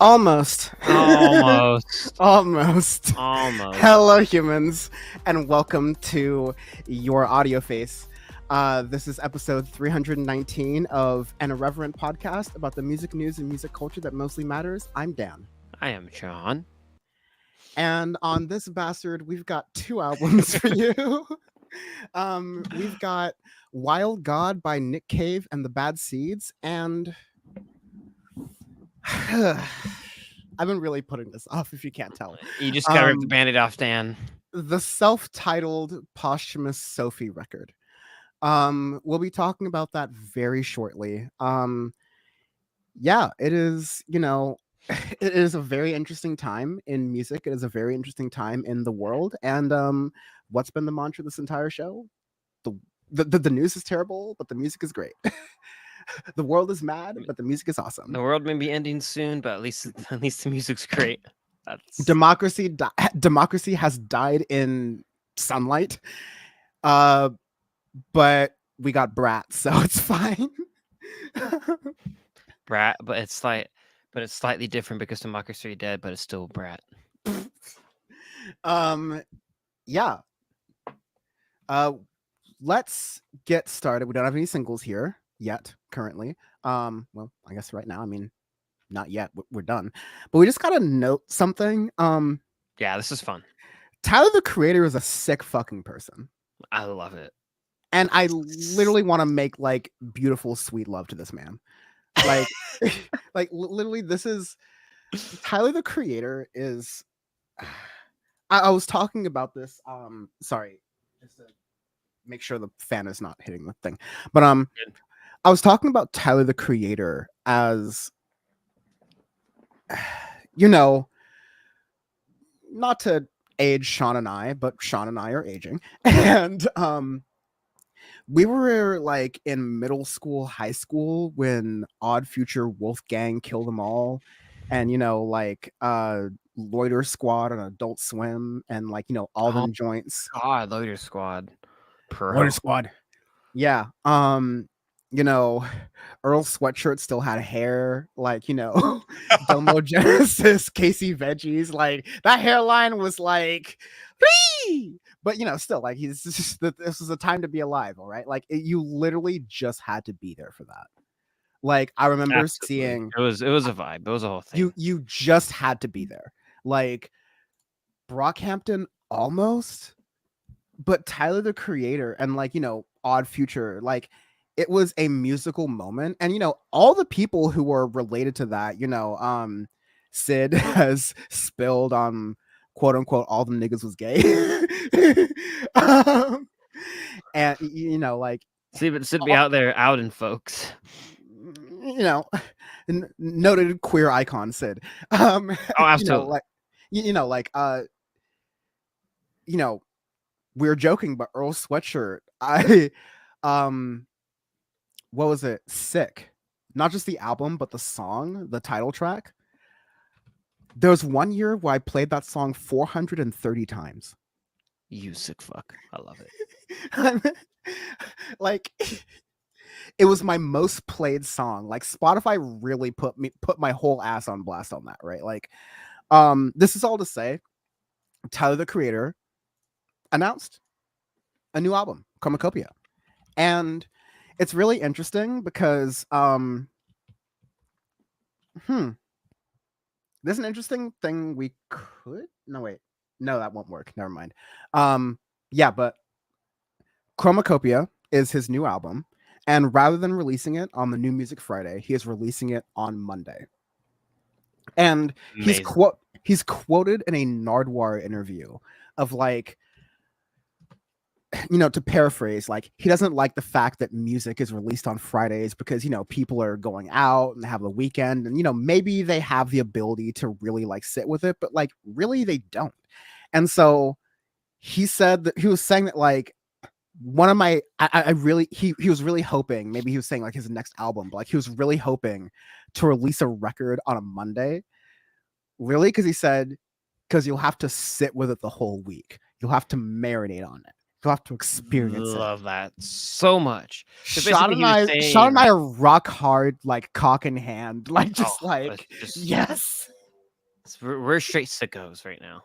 Almost. Almost. Almost. Almost. Hello, humans, and welcome to your audio face. This is episode 319 of an irreverent podcast about the music news and music culture that mostly matters. I'm Dan. I am John. And on this bastard, we've got two albums for you. We've got Wild God by Nick Cave and the Bad Seeds, and I've been really putting this off, if you can't tell. You just gotta rip the Band-Aid off, Dan. The self-titled posthumous Sophie record. We'll be talking about that very shortly. Yeah, it is, it is a very interesting time in music. It is a very interesting time in the world. And what's been the mantra this entire show? The news is terrible, but the music is great. The world is mad, but the music is awesome. The world may be ending soon, but at least the music's great. That's... Democracy has died in sunlight. But we got Brat, so it's fine. Brat, but it's slightly different because Democracy dead, but it's still Brat. Yeah. Let's get started. We don't have any singles here yet, currently. Well, I guess right now, I mean, not yet. We're done. But we just gotta note something. Yeah, this is fun. Tyler, the Creator, is a sick fucking person. I love it. And I literally want to make like beautiful, sweet love to this man. Like, like literally, this is Tyler, the Creator is. I was talking about this. Sorry, just to make sure the fan is not hitting the thing. But I was talking about Tyler, the Creator, as not to age Sean and I, but Sean and I are aging, and we were like in middle school, high school when Odd Future Wolfgang Kill Them All, and Loiter Squad on Adult Swim, and Alden Joints. God, Loiter Squad. Loiter Squad. Yeah. Earl Sweatshirt still had hair, Domo Genesis, Casey Veggies, like that hairline was like, whee! But still, like this was a time to be alive, all right? Like you literally just had to be there for that. Like I remember seeing it was a vibe. It was a whole thing. You just had to be there. Like Brockhampton almost, but Tyler, the Creator, and Odd Future, like it was a musical moment. And all the people who were related to that, Sid has spilled on quote unquote all the niggas was gay. And Sid be out there outing folks. Noted queer icon Sid. Oh, absolutely. We were joking, but Earl Sweatshirt, what was it? Sick. Not just the album, but the song, the title track. There was one year where I played that song 430 times. You sick fuck. I love it. Like, it was my most played song. Like, Spotify really put my whole ass on blast on that, right? Like, this is all to say, Tyler, the Creator, announced a new album, Chromacopia. And it's really interesting because there's an interesting thing we could that won't work, never mind. But Chromacopia is his new album, and rather than releasing it on the New Music Friday, he is releasing it on Monday. And Amazing. he's quoted in a Nardwuar interview of like, to paraphrase, like he doesn't like the fact that music is released on Fridays because people are going out and have the weekend, and maybe they have the ability to really like sit with it, but like really they don't. And so he said that he was saying that like one of my he was really hoping, maybe he was saying like his next album, but like he was really hoping to release a record on a Monday, because he said, because you'll have to sit with it the whole week, you'll have to marinate on it. You'll have to experience it. Love that so much. So Sean basically, and he was I, Sean saying, and I are rock hard, like cock in hand, like oh, just like it's just yes. we're straight sickos right now.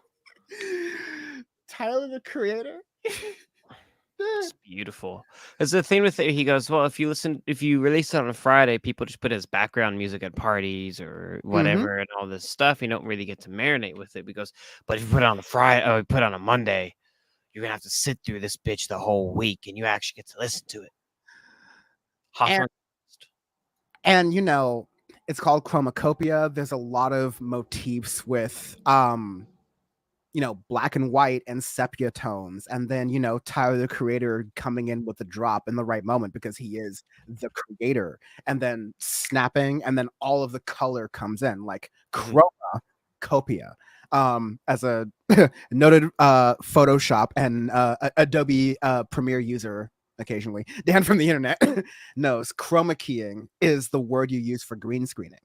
Tyler the Creator. It's beautiful. There's the thing with it. He goes, well, if you release it on a Friday, people just put it as background music at parties or Mm-hmm. whatever and all this stuff. You don't really get to marinate with it because, but if you put it on a Friday, or put it on a Monday, you're gonna have to sit through this bitch the whole week, and you actually get to listen to it. And Hawthorne. and it's called chromacopia. There's a lot of motifs with black and white and sepia tones, and then Tyler the Creator coming in with the drop in the right moment because he is the creator, and then snapping, and then all of the color comes in like chromacopia. As a noted Photoshop and Adobe Premiere user occasionally, Dan from the internet knows chroma keying is the word you use for green screening.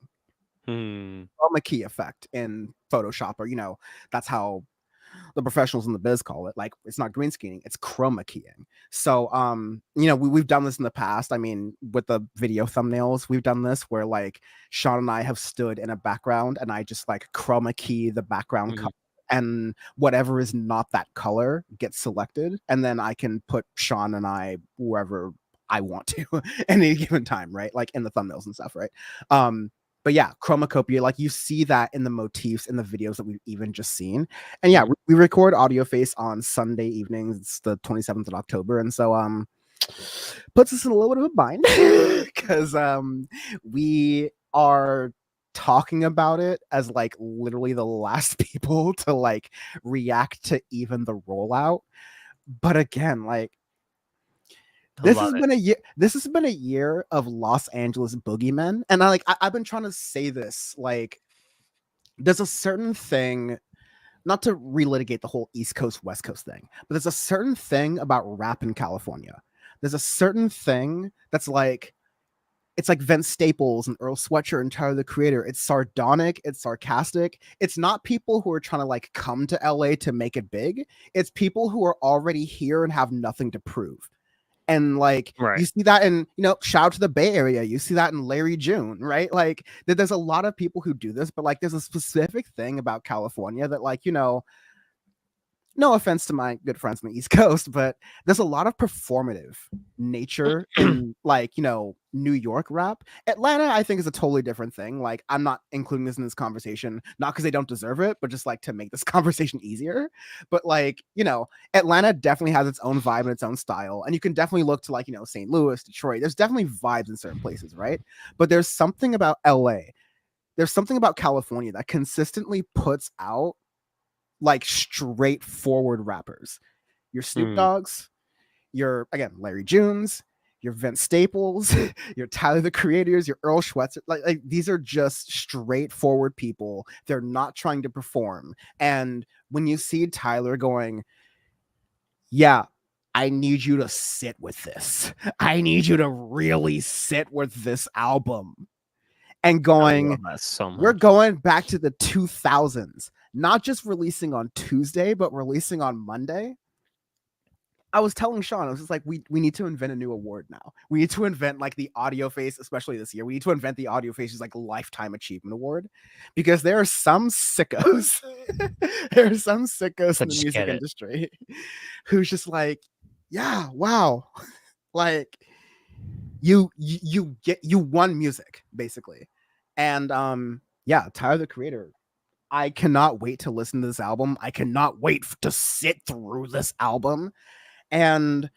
Chroma key effect in Photoshop, or that's how the professionals in the biz call it. Like, it's not green screening, it's chroma keying. So we've done this in the past. I mean, with the video thumbnails, we've done this where like Sean and I have stood in a background and I just like chroma key the background color, and whatever is not that color gets selected, and then I can put Sean and I wherever I want to at any given time, right? Like in the thumbnails and stuff, right? But yeah, chromacopia, like you see that in the motifs in the videos that we've even just seen. And yeah, we record Audio Face on Sunday evenings. It's the 27th of October. And so puts us in a little bit of a bind because we are talking about it as like literally the last people to like react to even the rollout. But again, like this has been a year. This has been a year of Los Angeles boogeymen, and I've been trying to say this. Like, there's a certain thing, not to relitigate the whole East Coast West Coast thing, but there's a certain thing about rap in California. There's a certain thing that's like, it's like Vince Staples and Earl Sweatshirt and Tyler the Creator. It's sardonic, it's sarcastic. It's not people who are trying to like come to LA to make it big. It's people who are already here and have nothing to prove. And like you see that in shout out to the Bay Area, you see that in Larry June, right? Like there's a lot of people who do this, but like there's a specific thing about California that like no offense to my good friends on the East Coast, but there's a lot of performative nature in like New York rap. Atlanta, I think, is a totally different thing. Like, I'm not including this in this conversation, not because they don't deserve it, but just like to make this conversation easier. But like, Atlanta definitely has its own vibe and its own style. And you can definitely look to like, St. Louis, Detroit. There's definitely vibes in certain places, right? But there's something about LA. There's something about California that consistently puts out like straightforward rappers. Your Snoop Dogg's, your again Larry June's, your Vince Staples, your Tyler the Creators, your Earl Schweitzer. Like these are just straightforward people. They're not trying to perform. And when you see Tyler going, yeah, I need you to sit with this. I need you to really sit with this album. And going, we're going back to the 2000s, not just releasing on Tuesday, but releasing on Monday. I was telling Sean, I was just like, we need to invent a new award now. We need to invent like the Audio Face, especially this year. We need to invent the Audio Face's like Lifetime Achievement Award, because there are some sickos, there are some sickos in the music industry who's just like, yeah, wow, like you won music basically. And yeah, Tyler the Creator, I cannot wait to listen to this album. I cannot wait to sit through this album. And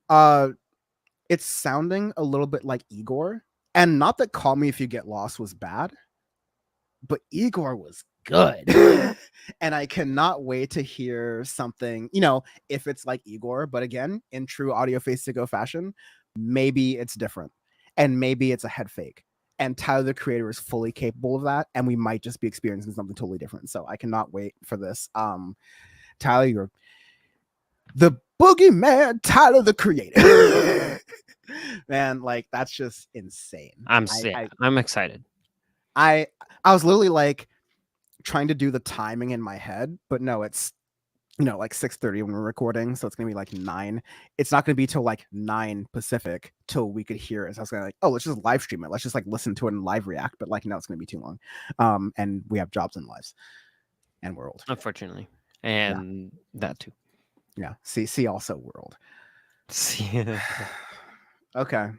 it's sounding a little bit like Igor. And not that Call Me If You Get Lost was bad, but Igor was good. And I cannot wait to hear something, if it's like Igor, but again, in true Audio Face to Go fashion, maybe it's different. And maybe it's a head fake. And Tyler the Creator is fully capable of that, and we might just be experiencing something totally different. So I cannot wait for this. Tyler, you're the boogeyman, Tyler the Creator. Man, like that's just insane. I'm excited. I was literally like trying to do the timing in my head, but no, it's like 6:30 when we're recording, so it's gonna be like 9. It's not gonna be till like 9 Pacific till we could hear it. So I was gonna like, oh, let's just live stream it. Let's just like listen to it and live react. But like, no, it's gonna be too long. And we have jobs and lives, and we're old. Unfortunately, and that too. Yeah. See also world. Okay.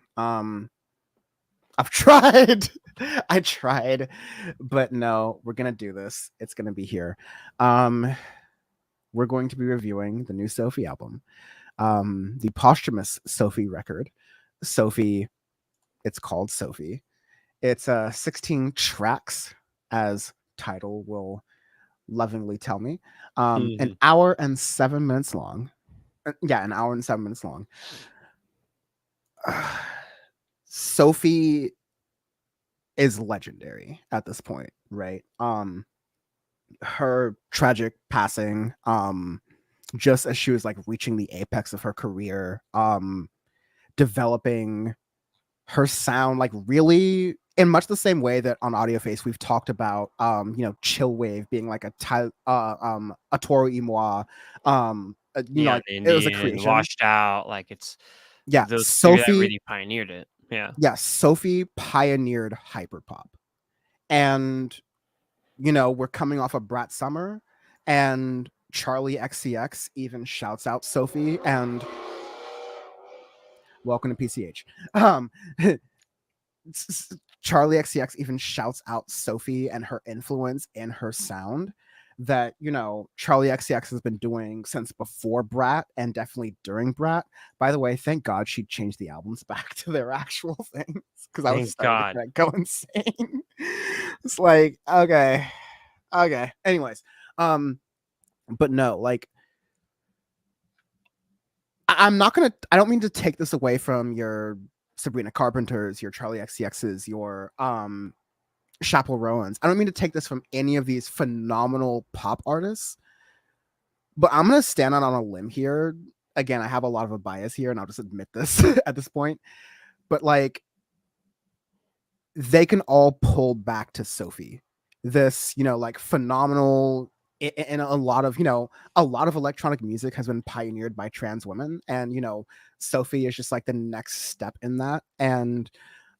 I've tried. I tried, but no, we're gonna do this. It's gonna be here. We're going to be reviewing the new Sophie album, the posthumous Sophie record. Sophie, it's called Sophie. It's 16 tracks, as title will lovingly tell me. An hour and 7 minutes long. Yeah, an hour and 7 minutes long. Sophie is legendary at this point, right? Her tragic passing, just as she was like reaching the apex of her career, developing her sound like really in much the same way that on Audio Face we've talked about, chill wave being like a Toro y Moi, like it was a Indian, creation. washed out, like it's those two that Sophie really pioneered it. Sophie pioneered hyperpop, and we're coming off of Brat Summer, and Charlie XCX even shouts out Sophie, and welcome to PCH. Charlie XCX even shouts out Sophie and her influence in her sound that Charlie XCX has been doing since before Brat and definitely during Brat. By the way, thank God she changed the albums back to their actual things, because I was starting to go insane. It's like, okay. Anyways, but no, like I don't mean to take this away from your Sabrina Carpenters, your Charlie XCXs, your Chappell Rowans. I don't mean to take this from any of these phenomenal pop artists, but I'm gonna stand out on a limb here. Again, I have a lot of a bias here, and I'll just admit this at this point. But like, they can all pull back to Sophie. This, like phenomenal, and a lot of electronic music has been pioneered by trans women, and Sophie is just like the next step in that. And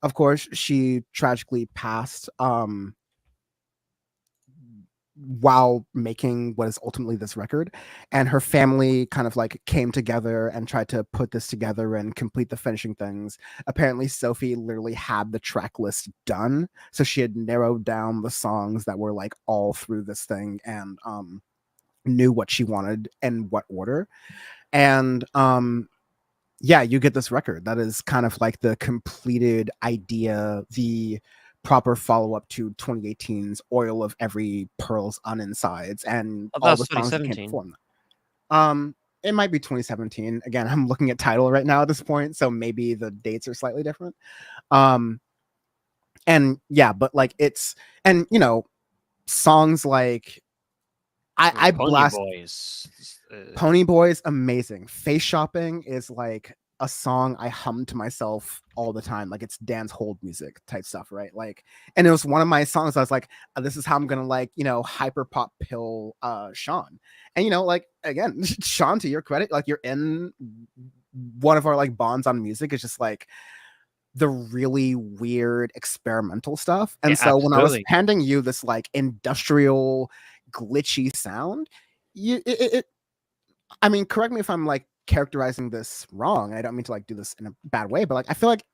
of course she tragically passed while making what is ultimately this record, and her family kind of like came together and tried to put this together and complete the finishing things. Apparently Sophie literally had the track list done, so she had narrowed down the songs that were like all through this thing, and knew what she wanted and what order. And you get this record that is kind of like the completed idea, the proper follow-up to 2018's Oil of Every Pearl's Uninsides, and all the songs that came before that. It might be 2017. Again, I'm looking at Tidal right now at this point, so maybe the dates are slightly different. And yeah, but like it's, and songs like I blast Pony Boys, amazing. Face Shopping is like a song I hum to myself all the time, like it's dance hold music type stuff, right? Like, and it was one of my songs I was like, this is how I'm gonna like hyper pop pill Sean. And like, again, Sean, to your credit, like you're in one of our like bonds on music is just like the really weird experimental stuff. And so when I was handing you this like industrial glitchy sound, I mean, correct me if I'm like characterizing this wrong. I don't mean to like do this in a bad way, but like I feel like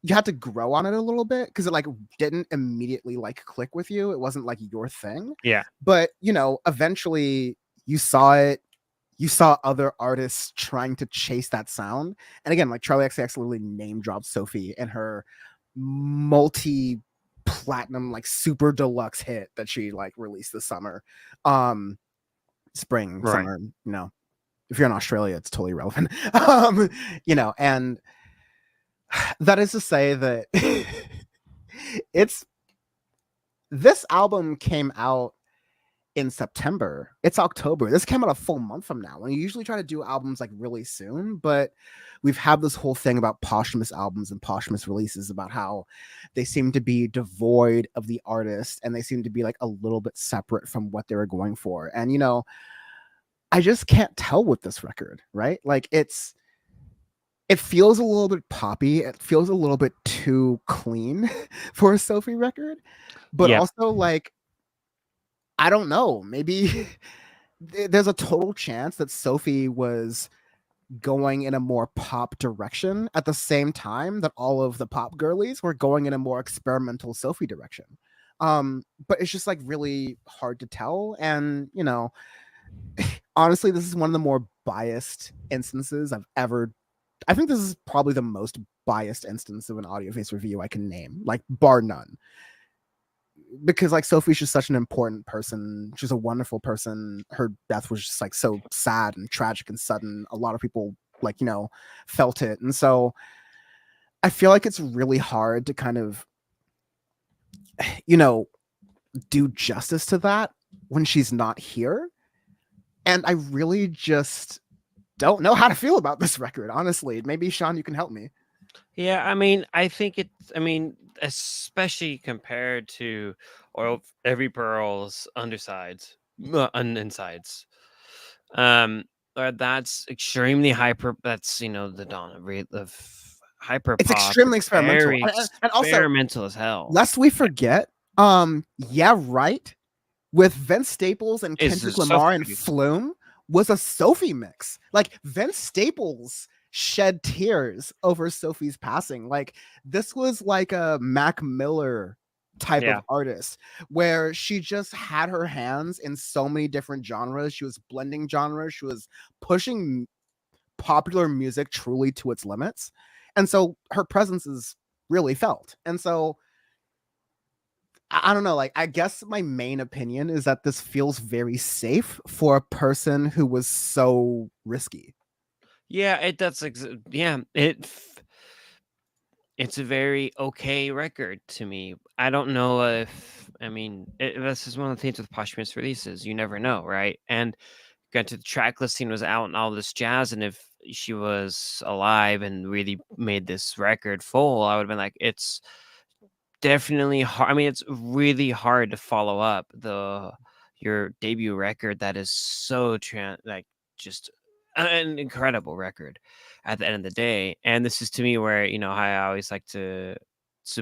you had to grow on it a little bit, because it like didn't immediately like click with you. It wasn't like your thing. Yeah. But eventually you saw it. You saw other artists trying to chase that sound. And again, like Charlie XCX literally name dropped Sophie in her multi-platinum, like super deluxe hit that she like released this summer. Spring, right. Summer, if you're in Australia, it's totally irrelevant. And that is to say that this album came out in September. It's October. This came out a full month from now. And you usually try to do albums like really soon, but we've had this whole thing about posthumous albums and posthumous releases, about how they seem to be devoid of the artist, and they seem to be like a little bit separate from what they were going for. And I just can't tell with this record, right? Like it feels a little bit poppy. It feels a little bit too clean for a Sophie record, but Yeah. also like I don't know, maybe there's a total chance that Sophie was going in a more pop direction at the same time that all of the pop girlies were going in a more experimental Sophie direction. But it's just like really hard to tell. And, you know, honestly, this is one of the more biased instances I've ever. I think this is probably the most biased instance of an audio face review I can name, like bar none. Because like Sophie's just such an important person. She's a wonderful person. Her death was just like so sad and tragic and sudden. A lot of people like, you know, felt it. And so I feel like it's really hard to kind of, you know, do justice to that when she's not here. And I really just don't know how to feel about this record, honestly. Maybe Sean, you can help me. Yeah, I mean, I think I mean, especially compared to Oil Every Pearl's undersides, insides. Um, that's extremely hyper. That's the dawn of hyper It's pop. extremely It's experimental. very And also, experimental as hell. lest we forget, yeah, right. With Vince Staples and Is Kendrick a Lamar Sophie and producer. Flume was a Sophie mix. Like Vince Staples shed tears over Sophie's passing. Like this was like a Mac Miller type of Yeah, artist where she just had her hands in so many different genres. She was blending genres. She was pushing popular music truly to its limits. And so her presence is really felt. And so I don't know. Like, I guess my main opinion is that this feels very safe for a person who was so risky. yeah. Yeah. It's a very okay record to me. I don't know if I mean this is one of the things with posthumous releases. You never know, right? And got to the track listing was out and all this jazz, and if she was alive and really made this record full, I would have been like, it's definitely hard. I mean, it's really hard to follow up your debut record that is so like just an incredible record at the end of the day. And this is to me where I always like to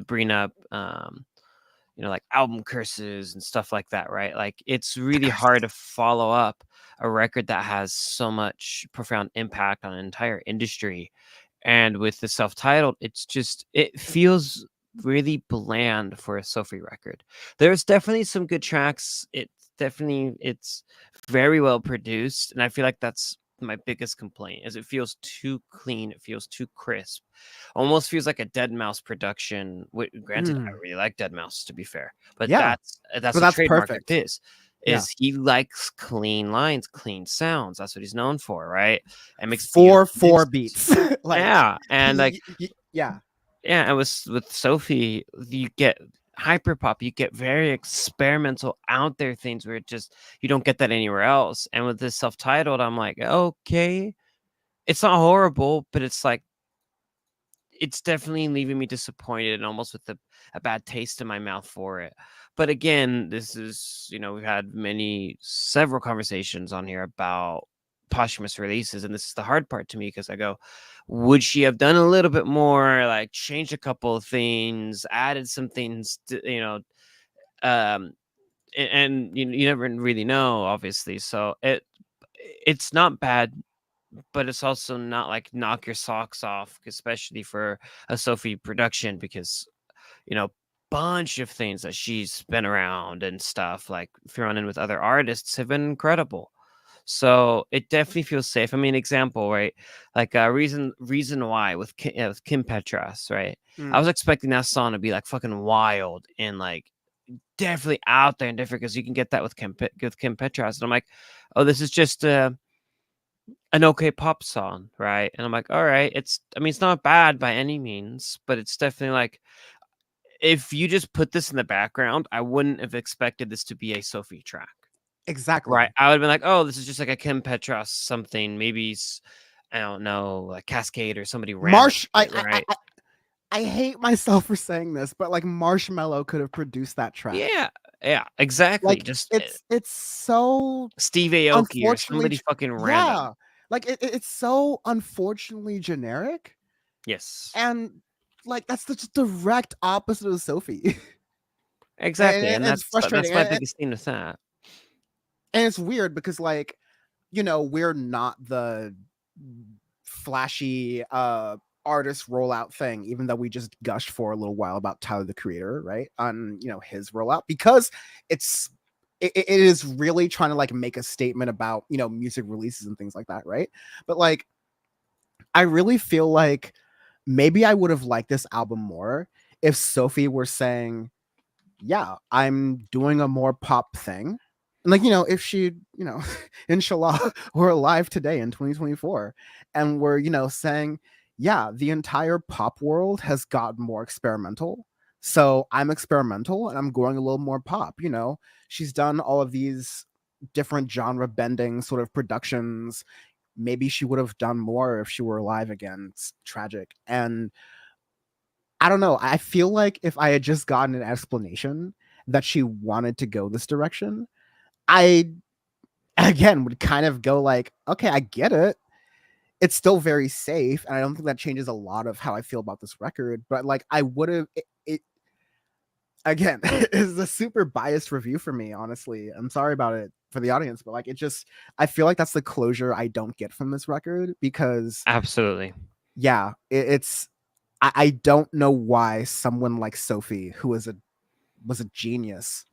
bring up like album curses and stuff like that, right? Like it's The really hard curses. to follow up a record that has so much profound impact on an entire industry. And with the self-titled, it feels really bland for a Sophie record. There's definitely some good tracks. It's very well produced, and I feel like that's my biggest complaint is it feels too clean, it feels too crisp, almost feels like a Dead Mouse production. Granted, I Mm, really like Dead Mouse, to be fair, but yeah, that's but a that's trademark of perfect. his. Yeah, Is he likes clean lines, clean sounds. That's what he's known for, right? And makes four beautiful four mixes. beats. Like, Yeah, and like yeah, yeah, and with Sophie, you get hyper pop, you get very experimental out there things where you don't get that anywhere else. And with this self-titled, I'm like, okay, it's not horrible, but it's like it's definitely leaving me disappointed and almost with a bad taste in my mouth for it. But again, this is, we've had several conversations on here about posthumous releases, and this is the hard part to me because I go, would she have done a little bit more, like changed a couple of things, added some things, um, and you never really know, obviously. So it's not bad, but it's also not like knock your socks off, especially for a Sophie production, because you know bunch of things that she's been around and stuff like thrown in with other artists have been incredible. So it definitely feels safe. I mean, example, right? Like reason why with Kim Petras, right? I mm, was expecting that song to be like fucking wild and like definitely out there and different because you can get that with Kim Petras, and I'm like, oh, this is just an okay pop song, right? And I'm like, all right, I mean, it's not bad by any means, but it's definitely like if you just put this in the background, I wouldn't have expected this to be a Sophie track. Right. exactly. I would have been like, oh, this is just like a Kim Petras something, maybe I don't know, like Cascade or somebody ran Marsh, it, right? I hate myself for saying this, but like Marshmello could have produced that track. Yeah. Yeah, exactly. Like, Just it's so Steve Aoki or unfortunately somebody fucking random. yeah. Like, it's so unfortunately generic, Yes, and, like, that's the just direct opposite of Sophie. exactly, and It's frustrating, that's my biggest thing with that. and it's weird because, like, we're not the flashy, artist rollout thing, even though we just gushed for a little while about Tyler, the Creator, right? On, his rollout, because it's it is really trying to, like, make a statement about, music releases and things like that, right? But, like, I really feel like maybe I would have liked this album more if Sophie were saying, yeah, I'm doing a more pop thing. And, like, if she, inshallah, we're alive today in 2024, and we're, saying, yeah, the entire pop world has gotten more experimental. So I'm experimental and I'm going a little more pop. She's done all of these different genre bending sort of productions. Maybe she would have done more if she were alive again. It's tragic. And I don't know. I feel like if I had just gotten an explanation that she wanted to go this direction, I again would kind of go like, okay, I get it. It's still very safe, and I don't think that changes a lot of how I feel about this record. But like, I would have it again is a super biased review for me. Honestly, I'm sorry about it for the audience, but like, it just I feel like that's the closure I don't get from this record because Absolutely. yeah, it's I don't know why someone like Sophie, who was a genius,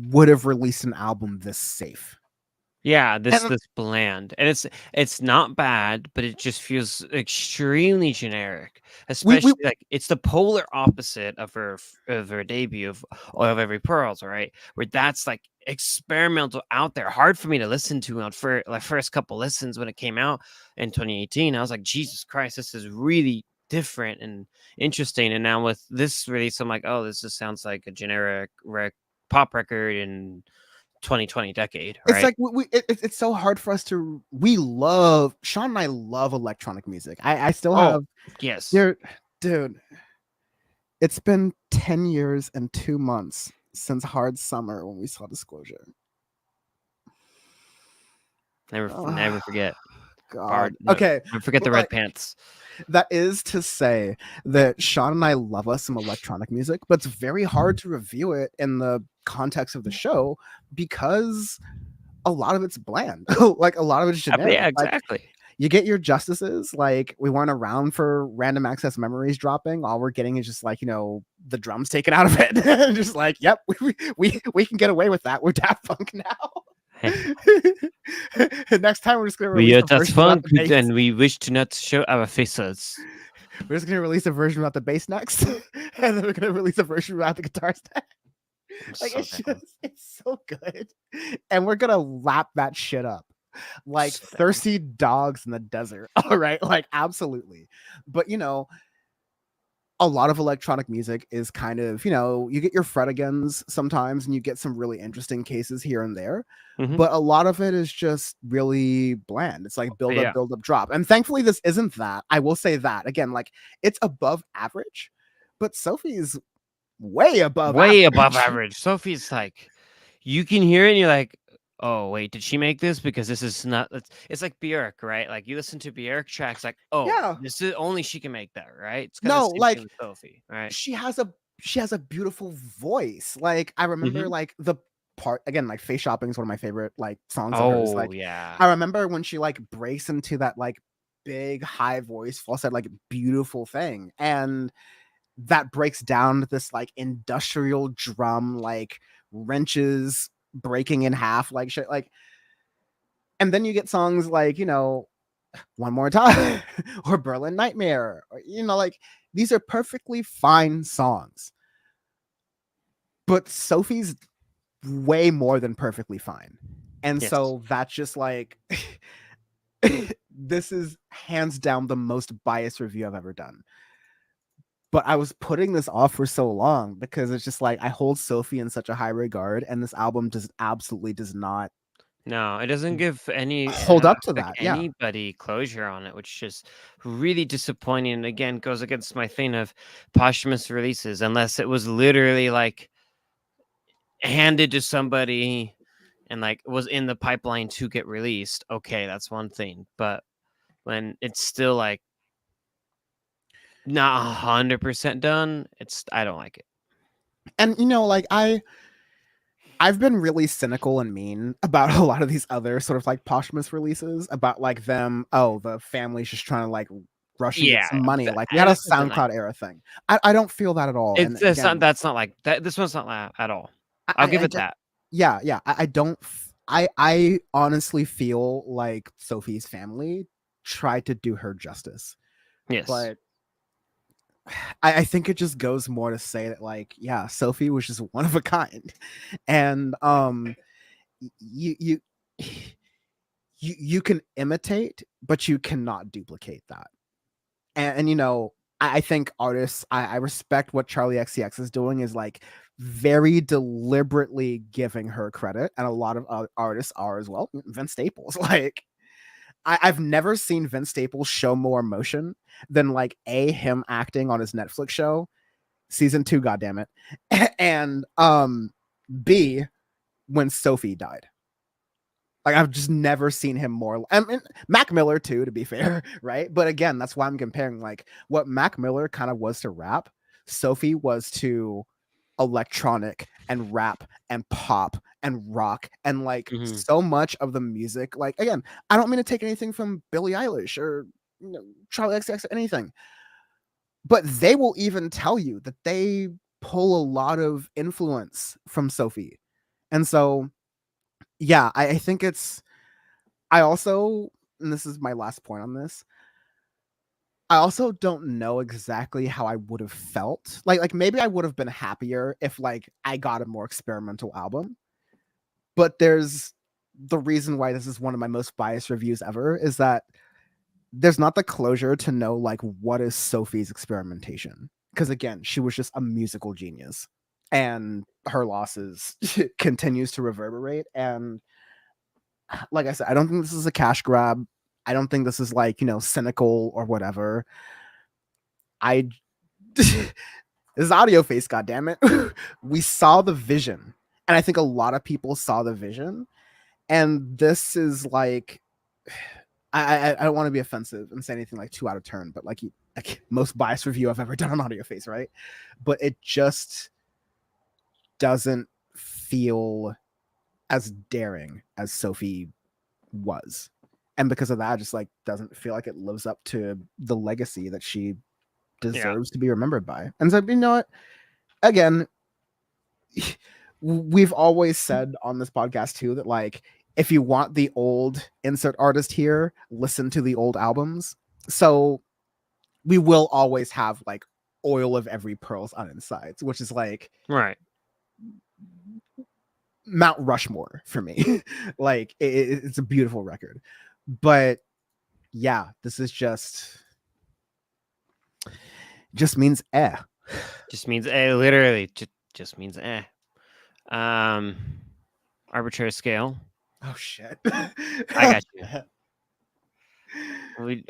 would have released an album this safe. Yeah, And this bland, and it's not bad, but it just feels extremely generic. we Especially like it's the polar opposite of her debut of Oil of Every Pearls, right? Where that's like experimental out there, hard for me to listen to on for like first couple listens when it came out in 2018. I was like, Jesus Christ, this is really different and interesting. And now with this release, I'm like, oh, this just sounds like a generic pop record in 2020 decade, it's right? like it's so hard for us to we love Sean and I love electronic music. I still Oh, have yes. there dude, it's been 10 years and 2 months since Hard Summer when we saw Disclosure. Never Oh, forget. God. Hard no, Okay, don't forget but the red like pants. that is to say that Sean and I love us some electronic music, but it's very hard to review it in the context of the show because a lot of it's bland. Like, a lot of it's generic. Yeah, Like, exactly. you get your justices, like, we weren't around for Random Access Memories dropping. All we're getting is just like, the drums taken out of it. Just like, yep, we can get away with that. We're Daft Punk now. Hey, Next time we're just gonna we release are a das version without Funk the bass. and we wish to not show our faces. We're just gonna release a version without the bass next, and then we're gonna release a version without the guitars next. I'm Like, so down. it's so good, and we're gonna lap that shit up like So down. thirsty dogs in the desert. All right, like, absolutely. But a lot of electronic music is kind of, you get your Fredigans sometimes and you get some really interesting cases here and there. Mhm. But a lot of it is just really bland. It's like Yeah. build up, drop. And thankfully, this isn't that. I will say that. Again, like, it's above average, but Sophie's way above Way above average. average. Sophie's like you can hear it and you're like, "Oh, wait, did she make this? Because this is not." It's like Björk, right? Like you listen to Björk tracks, like, "Oh, Yeah. this is only she can make that," right? It's kind of No, the same thing like, with Sophie, right? she has a beautiful voice. Like, I remember, Mhm. like, the part again, like, Face Shopping is one of my favorite, like, songs of hers. Oh Like, yeah. I remember when she, like, breaks into that, like, big high voice falsetto, like, beautiful thing, and that breaks down to this, like, industrial drum, like, wrenches breaking in half, like, shit, like, and then you get songs like, One More Time or Berlin Nightmare, or, like, these are perfectly fine songs, but Sophie's way more than perfectly fine. And Yes. so that's just like this is hands down the most biased review I've ever done. But I was putting this off for so long because it's just like I hold Sophie in such a high regard, and this album just absolutely does not No, it doesn't give any hold up to like that. Yeah. anybody closure on it, which is really disappointing. And again, goes against my thing of posthumous releases, unless it was literally like handed to somebody and like was in the pipeline to get released, okay, that's one thing. But when it's still like not 100% done, I don't like it. And like I've been really cynical and mean about a lot of these other sort of like posthumous releases about like them. Oh, the family's just trying to like rush and get Yeah, some money. Like we had a this isn't like SoundCloud era thing. I don't feel that at all. And it's not. again, That's not like that. This one's not at all. I'll give I it just, that. yeah. I don't. I honestly feel like Sophie's family tried to do her justice, Yes. but I think it just goes more to say that like, yeah, Sophie was just one of a kind, and you you you can imitate, but you cannot duplicate that. And I think artists, I respect what Charlie XCX is doing, is like very deliberately giving her credit, and a lot of artists are as well. Vince Staples, like I've never seen Vince Staples show more emotion than like him acting on his Netflix show, season 2, goddammit, and B, when Sophie died. Like I've just never seen him more. I mean, Mac Miller too, to be fair, right? But again, that's why I'm comparing like what Mac Miller kind of was to rap, Sophie was to electronic and rap and pop and rock and like Mm-hmm. so much of the music. Like again, I don't mean to take anything from Billie Eilish or Charlie XCX or anything, but they will even tell you that they pull a lot of influence from Sophie, and so yeah, I think it's. I also, and this is my last point on this, I also don't know exactly how I would have felt. Like maybe I would have been happier if like I got a more experimental album. But there's the reason why this is one of my most biased reviews ever is that there's not the closure to know like what is Sophie's experimentation. Because again, she was just a musical genius. And her losses continues to reverberate. And like I said, I don't think this is a cash grab. I don't think this is like, cynical or whatever. I this is audio face, goddammit. We saw the vision. And I think a lot of people saw the vision. And this is like I don't want to be offensive and say anything like 2 out of turn, but like most biased review I've ever done on audio face, right? But it just doesn't feel as daring as Sophie was. And because of that, it just like doesn't feel like it lives up to the legacy that she deserves to be remembered by. And so, what? Again, we've always said on this podcast too that like if you want the old insert artist here, listen to the old albums. So we will always have like Oil of Every Pearl's on Insides, which is like right. Mount Rushmore for me. Like it's a beautiful record. But yeah, this is just means Just means literally just means arbitrary scale. Oh shit. I got you.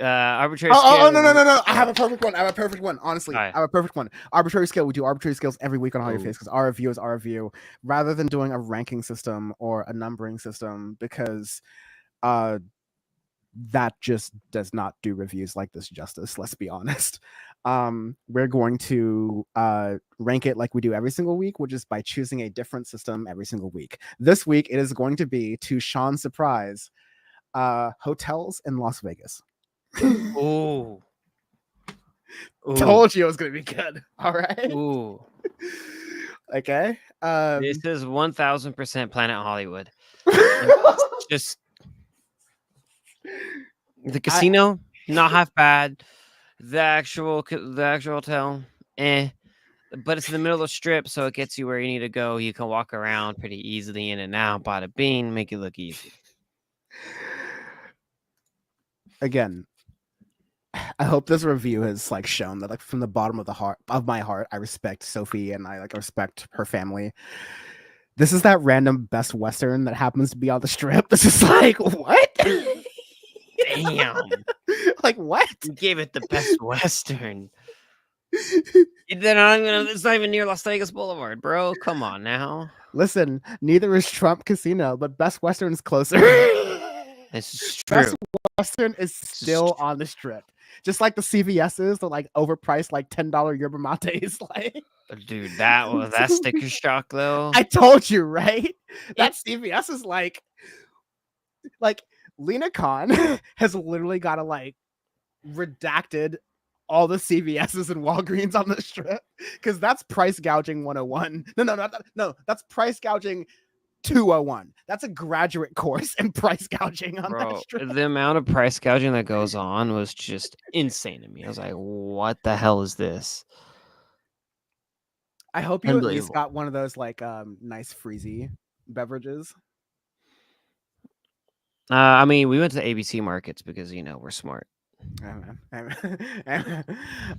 Arbitrary scale. Oh no. I have a perfect one. Honestly, Right. I have a perfect one. Arbitrary scale. We do arbitrary scales every week on How Your Face because our review is our review rather than doing a ranking system or a numbering system because that just does not do reviews like this justice. Let's be honest. We're going to rank it like we do every single week, which is by choosing a different system every single week. This week, it is going to be, to Sean's surprise, hotels in Las Vegas. Ooh. Told you it was going to be good. All right. Ooh. Okay. This is 1000% Planet Hollywood. Just the casino, not half bad. The actual hotel, but it's in the middle of the strip, so it gets you where you need to go. You can walk around pretty easily in and out. Bada bing, make it look easy. Again, I hope this review has like shown that like from the bottom of my heart, I respect Sophie and I like respect her family. This is that random Best Western that happens to be on the strip. This is like what? Damn. Like what? You gave it the Best Western. They're not even, it's not even near Las Vegas Boulevard, bro. Come on now. Listen, neither is Trump Casino, but Best Western is closer. This is Best true. Western is This is still on the strip. Just like the CVS's, the like overpriced like $10 yerba mates. Like, dude, that sticker shock though. I told you, right? It That CVS is like Lena Khan has literally got to like redacted all the CVS's and Walgreens on the strip because that's price gouging 101. No, that's price gouging 201. That's a graduate course in price gouging on that bro, strip. the amount of price gouging that goes on was just insane to me. I was like, what the hell is this? I hope you at least Unbelievable. got one of those like nice freezy beverages. I mean, we went to the ABC markets because we're smart.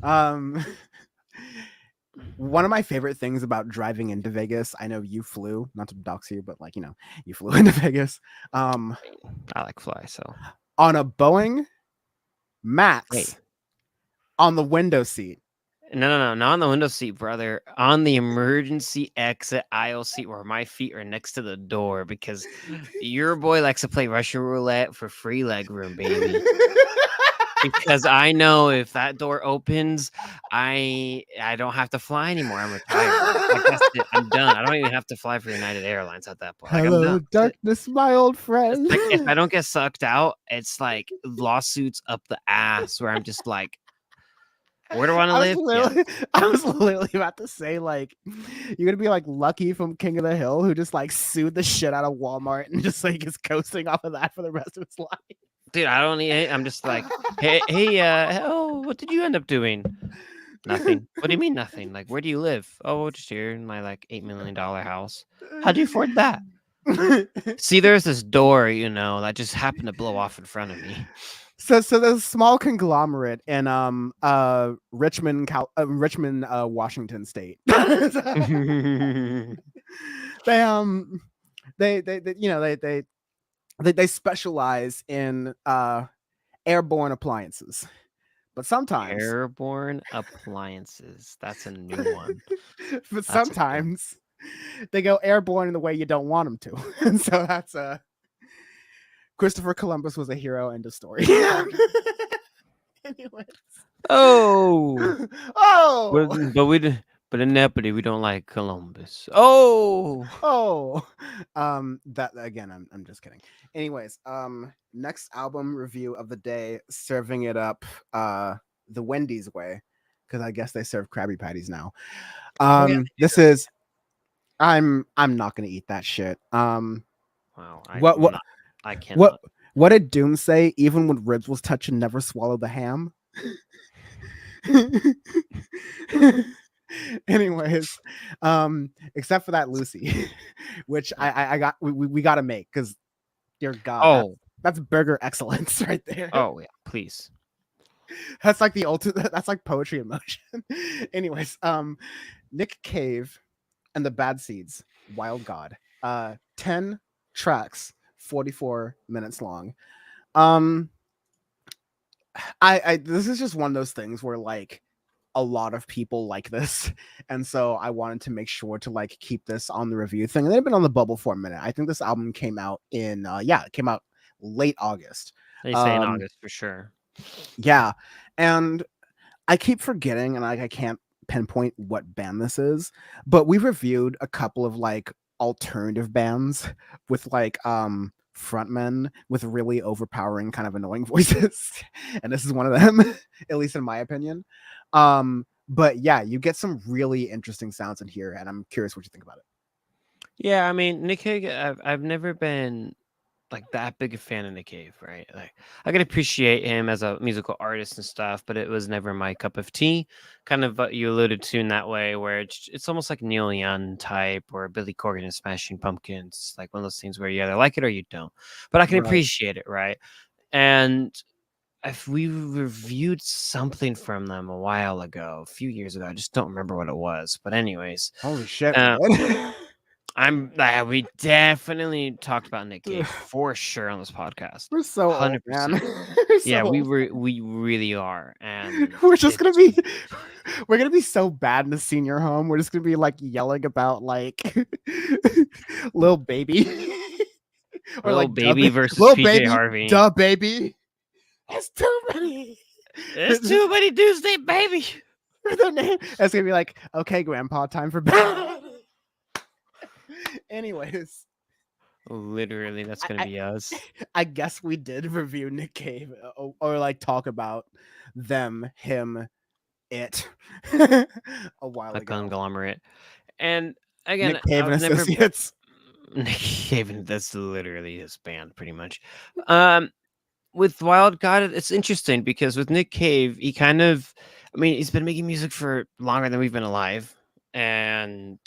um one of my favorite things about driving into Vegas, I know you flew, not to dox you, but like, you flew into Vegas I like fly, so on a Boeing hey. Max on the window seat. No, not on the window seat, brother. On the emergency exit aisle seat where my feet are next to the door because your boy likes to play Russian roulette for free leg room, baby. Because I know if that door opens, I don't have to fly anymore. I'm retired. Like that's it. I'm done. I don't even have to fly for United Airlines at that point. Like I'm Hello, done. That's it. darkness, my old It's friend. like if I don't get sucked out, it's like lawsuits up the ass where I'm just like, where do I want to live? Yeah. I was literally about to say, like, you're gonna be like Lucky from King of the Hill, who just like sued the shit out of Walmart and just like is coasting off of that for the rest of his life. Dude, I don't need. I'm just like, hey, oh, what did you end up doing? Nothing. What do you mean nothing? Like, where do you live? Oh, just here in my like $8 million house. How'd you afford that? See, there's this door, that just happened to blow off in front of me. So there's a small conglomerate in Richmond, Washington State. they they specialize in airborne appliances, but sometimes Airborne appliances. That's a new one. but That's a new one. sometimes they go airborne in the way you don't want them to. And so that's Christopher Columbus was a hero. End of story. Anyways. Oh, Oh. but in Nepali we don't like Columbus. Oh, Oh. That again, I'm just kidding. Anyways, next album review of the day, serving it up the Wendy's way, because I guess they serve Krabby Patties now. oh yeah. This is I'm not gonna eat that shit. Wow, What I'm what not. I cannot. what did Doom say? Even when ribs was touched and never swallow the ham. Anyways, except for that Lucy, which I got we got to make because dear God, Oh, that's burger excellence right there. oh yeah, please. That's like the ultimate. That's like poetry in motion. Anyways, Nick Cave and the Bad Seeds, Wild God. 10 tracks, 44 minutes long. I this is just one of those things where like a lot of people like this, and so I wanted to make sure to like keep this on the review thing. And they've been on the bubble for a minute. I think this album came out in it came out late August. They say in Um, August for sure. yeah, and I keep forgetting, and I can't pinpoint what band this is, but we reviewed a couple of like alternative bands with like frontmen with really overpowering kind of annoying voices, and this is one of them, at least in my opinion. But yeah, you get some really interesting sounds in here, and I'm curious what you think about it. Yeah, I mean, Nick Cave, I've never been like that big a fan of Nick Cave, right? Like I can appreciate him as a musical artist and stuff, but it was never my cup of tea. Kind of what you alluded to in that way, where it's almost like Neil Young type or Billy Corgan and Smashing Pumpkins, like one of those things where you either like it or you don't. But I can Right. appreciate it, right? And if we reviewed something from them a while ago, a few years ago, I just don't remember what it was. But anyways, Holy shit, uh, we did. We definitely talked about Nick Cave for sure on this podcast. We're so old, man. 100%. We're Yeah, so old. we really are, and We're just gonna it's be we're gonna be so bad in the senior home. We're just gonna be like yelling about like little baby. Or little like baby versus little PJ baby, Harvey. duh baby. That's too many. It's too many Tuesday, baby. Their name. It's gonna be like, okay, grandpa, time for bed. Anyways, Literally, that's gonna I, be us. I guess we did review Nick Cave or like talk about them, him, it a while A ago. conglomerate. And again, Nick Cave and I've never Associates. Nick Cave. That's literally his band, pretty much. With Wild God, it's interesting because with Nick Cave, he kind of, I mean, he's been making music for longer than we've been alive, and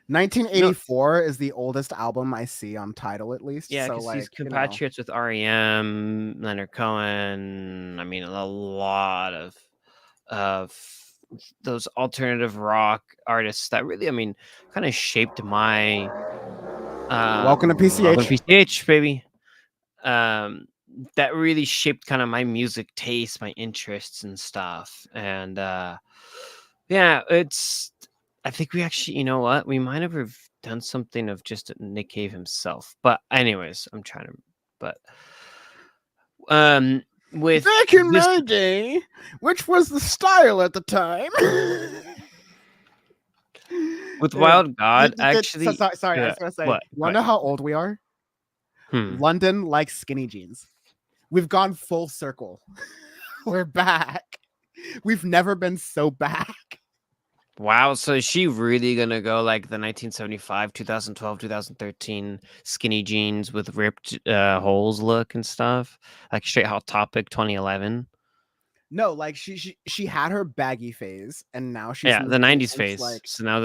1984 is the oldest album I see on Tidal, at least. yeah, So, because he's like, compatriots with REM, Leonard Cohen. I mean, a lot of those alternative rock artists that really, I mean, kind of shaped my welcome to welcome PCH. to PCH, baby. That really shaped kind of my music taste, my interests and stuff. And yeah, I think we actually, you know what, we might have done something of just Nick Cave himself. But anyways, I'm trying to, but with Back in this, my day, which was the style at the time. with Wild God, actually, sorry, I was gonna say, what? you wanna know how old we are? London likes skinny jeans. We've gone full circle. We're back. We've never been so back. Wow, so is she really gonna go like the 1975, 2012, 2013 skinny jeans with ripped holes look and stuff, like straight Hot Topic 2011? No, like she had her baggy phase, and now she's Yeah, the moving 90s into, phase. like, So now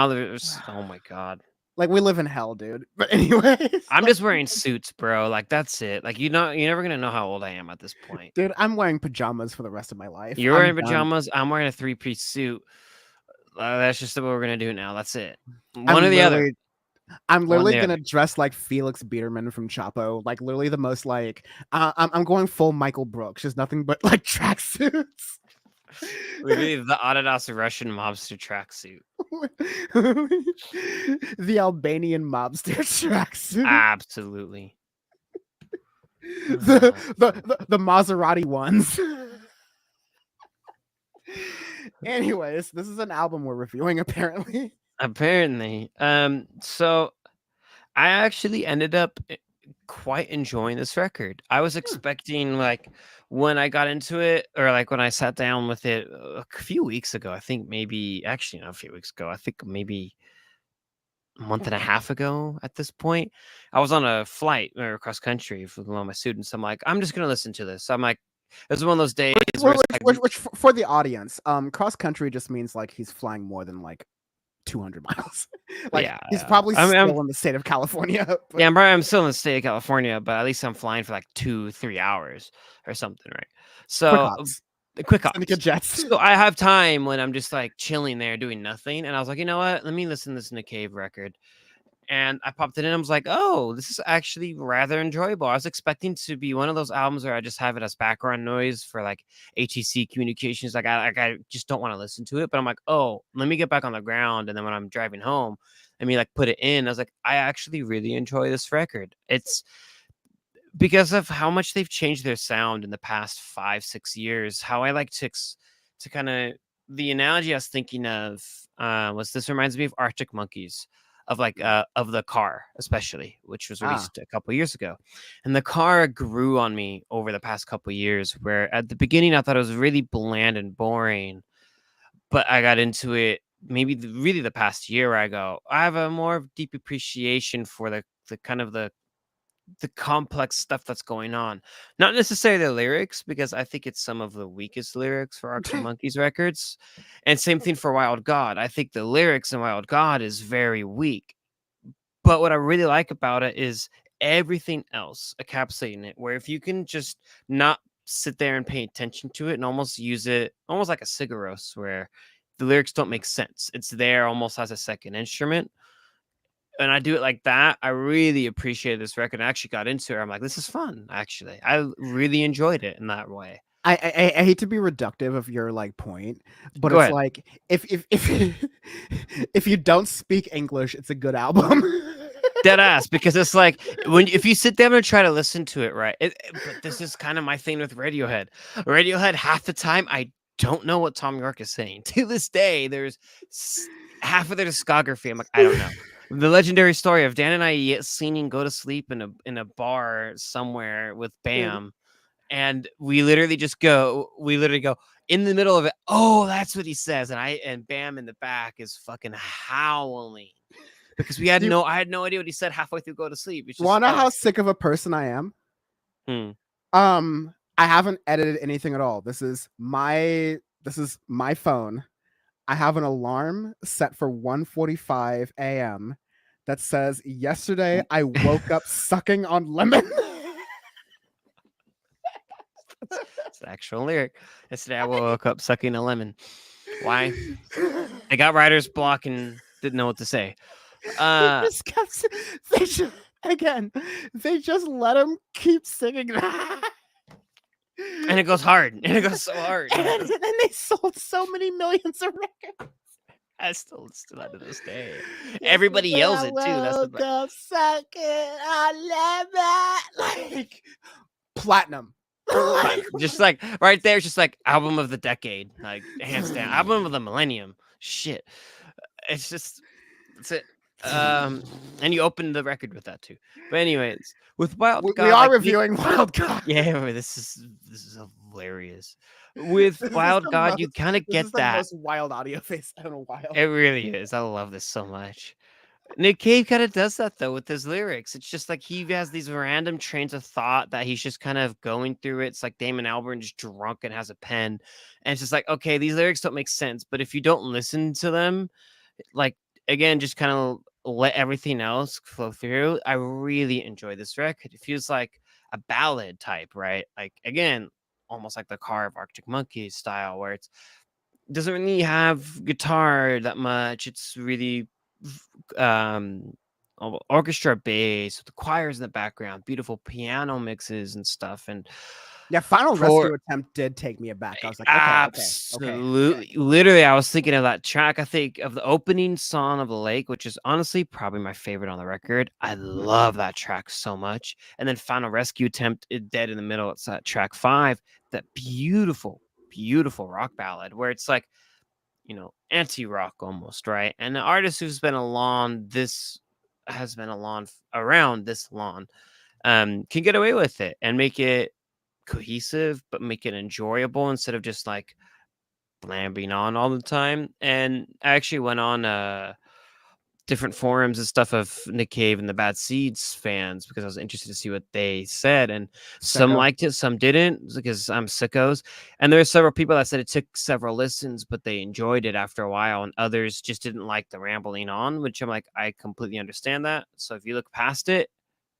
there's oh my god. like, we live in hell, dude. But anyways, I'm like, just wearing suits, bro. Like that's it. Like you're never gonna know how old I am at this point. dude, I'm wearing pajamas for the rest of my life. You're I'm wearing done. pajamas. I'm wearing a 3-piece suit. That's just what we're gonna do now. That's it. One or I'm the other. literally I'm One or literally the gonna other. dress like Felix Biederman from Chapo, like literally the most like I'm going full Michael Brooks, just nothing but like tracksuits. Literally the Adidas Russian mobster tracksuit. The Albanian mobster tracksuit. Absolutely. The Maserati ones. Anyways, this is an album we're reviewing apparently. Apparently. So I actually ended up quite enjoying this record. I was expecting, like, when I got into it, or like when I sat down with it a few weeks ago, I think maybe actually not a few weeks ago, I think maybe a month and a half ago at this point, I was on a flight or cross country with one of my students. I'm like, I'm just gonna listen to this. I'm like, it was one of those days where it's like, Which for the audience, cross country just means like he's flying more than like 200 miles. Like, yeah, he's probably I mean, still in the state of California. But yeah, I'm still in the state of California, but at least I'm flying for like 2-3 hours or something, right? quick So hops, quick syndicate ops. jets. So I have time when I'm just like chilling there doing nothing, and I was like, you know what? Let me listen to this Nick Cave record. And I popped it in and I was like, oh, this is actually rather enjoyable. I was expecting to be one of those albums where I just have it as background noise for like ATC communications. I just don't want to listen to it. But I'm like, oh, let me get back on the ground. And then when I'm driving home, let me like put it in. I was like, I actually really enjoy this record. It's because of how much they've changed their sound in the past 5-6 years. How I like to kind of, the analogy I was thinking of was, this reminds me of Arctic Monkeys, of like of the car, especially, which was released a couple years ago. And the car grew on me over the past couple years, where at the beginning I thought it was really bland and boring, but I got into it maybe really the past year, where I go, I have a more deep appreciation for the kind of the complex stuff that's going on. Not necessarily the lyrics, because I think it's some of the weakest lyrics for Arctic Monkeys records. And same thing for Wild God. I think the lyrics in Wild God is very weak. But what I really like about it is everything else encapsulating it, where if you can just not sit there and pay attention to it and almost use it almost like a cigaros, where the lyrics don't make sense. It's there almost as a second instrument. and I do it like that, I really appreciated this record. I actually got into it. I'm like, this is fun. Actually, I really enjoyed it in that way. I hate to be reductive of your like point, but Go it's ahead. like if if you don't speak English, it's a good album. Dead ass, because it's like when if you sit down and try to listen to it, right? But this is kind of my thing with Radiohead. Radiohead, half the time, I don't know what Tom York is saying. To this day, there's half of their discography. I'm like, I don't know. The legendary story of Dan and I singing "Go to Sleep" in a bar somewhere with Dude, Bam, and we literally just go. We literally go in the middle of it. Oh, that's what he says, and Bam in the back is fucking howling because do you I had no idea what he said halfway through Go to Sleep. It's just, wanna know oh, how sick of a person I am? hmm. I haven't edited anything at all. This is my phone. I have an alarm set for 1:45 a.m. that says yesterday I woke up sucking on lemon. It's the actual lyric. Yesterday I woke up sucking a lemon. Why? They got writer's block and didn't know what to say. They Uh, just kept they just, again, they just let him keep singing that. and it goes hard. And it goes so hard. And they sold so many millions of records. I still listen to that to this day. Everybody Yesterday yells I it too. That's the woke up sucking on lemon. Like platinum. Like, just like right there, it's just like album of the decade, like hands down, album of the millennium. Shit, it's just that's it. And you opened the record with that too. But anyways, with Wild we God, are like reviewing Wild God. yeah, this is hilarious. With This is Wild the God, you most kind of this is get the that. most wild audio face in a It while. really is. I love this so much. Nick Cave kind of does that though with his lyrics. It's just like he has these random trains of thought that he's just kind of going through. It's like Damon Albarn just drunk and has a pen, and it's just like, okay, these lyrics don't make sense, but if you don't listen to them, like again, just kind of let everything else flow through. I really enjoy this record. It feels like a ballad type, right? Like again, almost like the Car of Arctic Monkeys style, where it's doesn't really have guitar that much. It's really um orchestra bass with the choirs in the background, beautiful piano mixes and stuff. And Yeah, Final for Rescue Attempt did take me aback. I was like, okay. absolutely, literally, I was thinking of that track. I think of the opening song of the lake, which is honestly probably my favorite on the record. I love that track so much. And then Final Rescue Attempt is dead in the middle. It's track 5, that beautiful rock ballad where it's like, anti-rock almost, right? And the artist who's been along this has been along around this long can get away with it and make it cohesive, but make it enjoyable instead of just like blabbing on all the time. And I actually went on different forums and stuff of Nick Cave and the Bad Seeds fans because I was interested to see what they said. And some Sicko. liked it, some didn't because I'm sickos. And there are several people that said it took several listens, but they enjoyed it after a while. And others just didn't like the rambling on, which I'm like, I completely understand that. So if you look past it,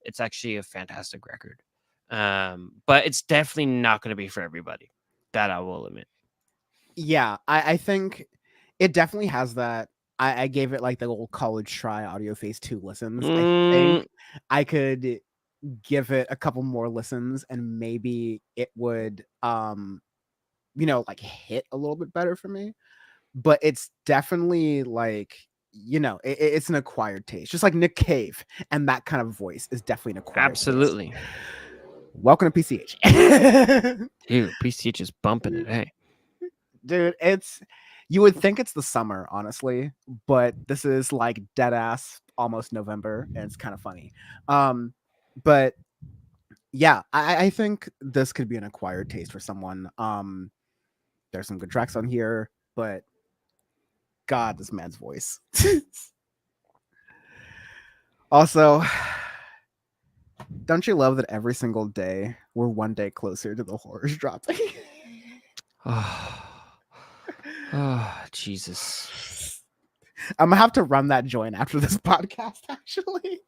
it's actually a fantastic record. But it's definitely not going to be for everybody. That I will admit. Yeah, I think it definitely has that. I gave it like the little college try audio face 2 listens. I think Mm, I could give it a couple more listens and maybe it would like hit a little bit better for me. But it's definitely like, it's an acquired taste. Just like Nick Cave and that kind of voice is definitely an acquired taste. absolutely. Welcome to PCH. Dude, PCH is bumping it. Hey. Dude, you would think it's the summer, honestly, but this is like dead ass almost November, and it's kind of funny. But yeah, I think this could be an acquired taste for someone. There's some good tracks on here, but God, this man's voice. Also, don't you love that every single day we're one day closer to the horrors dropping? Oh, Jesus. I'm gonna have to run that joint after this podcast, actually.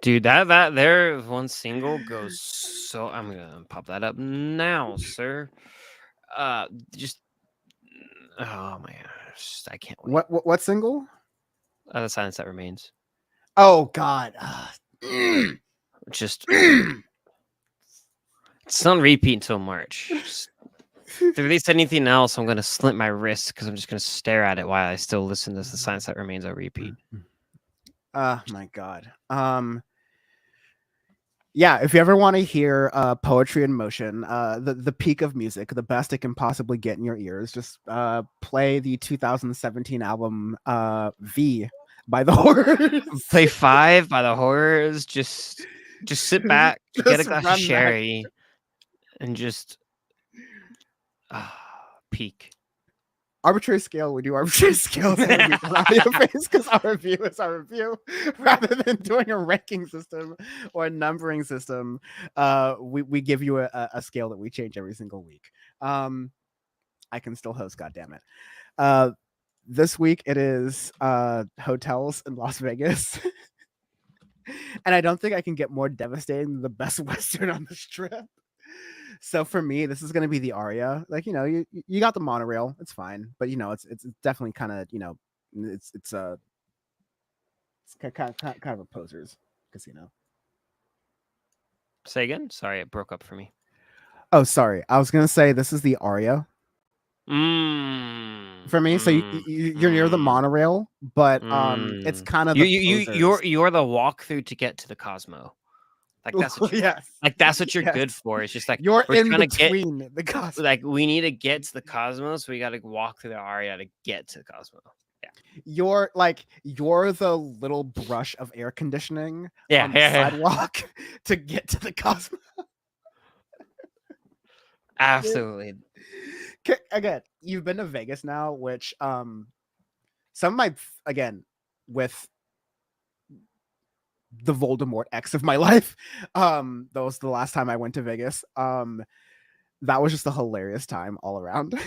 Dude, that there one single goes so I'm gonna pop that up now, sir. Just oh my gosh, I can't wait. What single? The Silence That Remains. Oh God. Mm, Just mm. it's on repeat until March. Just, if they release anything else, I'm gonna slip my wrist because I'm just gonna stare at it while I still listen to The Science That Remains on repeat. Oh my God. Yeah, if you ever want to hear poetry in motion, the peak of music, the best it can possibly get in your ears, just play the 2017 album V by the Play Horrors. 5 by the Horrors. Just sit back, get a Just glass of run that. sherry, and just peak. Arbitrary scale, we do arbitrary scales and reviews on audio phase because our review is our review rather than doing a ranking system or a numbering system. We give you a scale that we change every single week. I can still host, goddammit. This week it is hotels in Las Vegas. And I don't think I can get more devastating than the Best Western on the Strip. So for me, this is going to be the Aria. Like, you got the monorail, it's fine, but it's definitely kind of it's kind of a poser's casino. Say again? Sorry, it broke up for me. Oh, sorry, I was gonna say this is the Aria for me. So you're near the monorail, but it's kind of the posers. You're the walkthrough to get to the Cosmo. Like that's what Yes, that's what you're yes. good for. It's just like You're we're in trying to get between the Cosmo. like we need to get to the Cosmos. So we got to walk through the Aria to get to the Cosmo. Yeah, You're the little brush of air conditioning yeah, on the sidewalk to get to the Cosmo. Absolutely. Again, you've been to Vegas now, which some of my again with the Voldemort X of my life. That was the last time I went to Vegas. That was just a hilarious time all around. I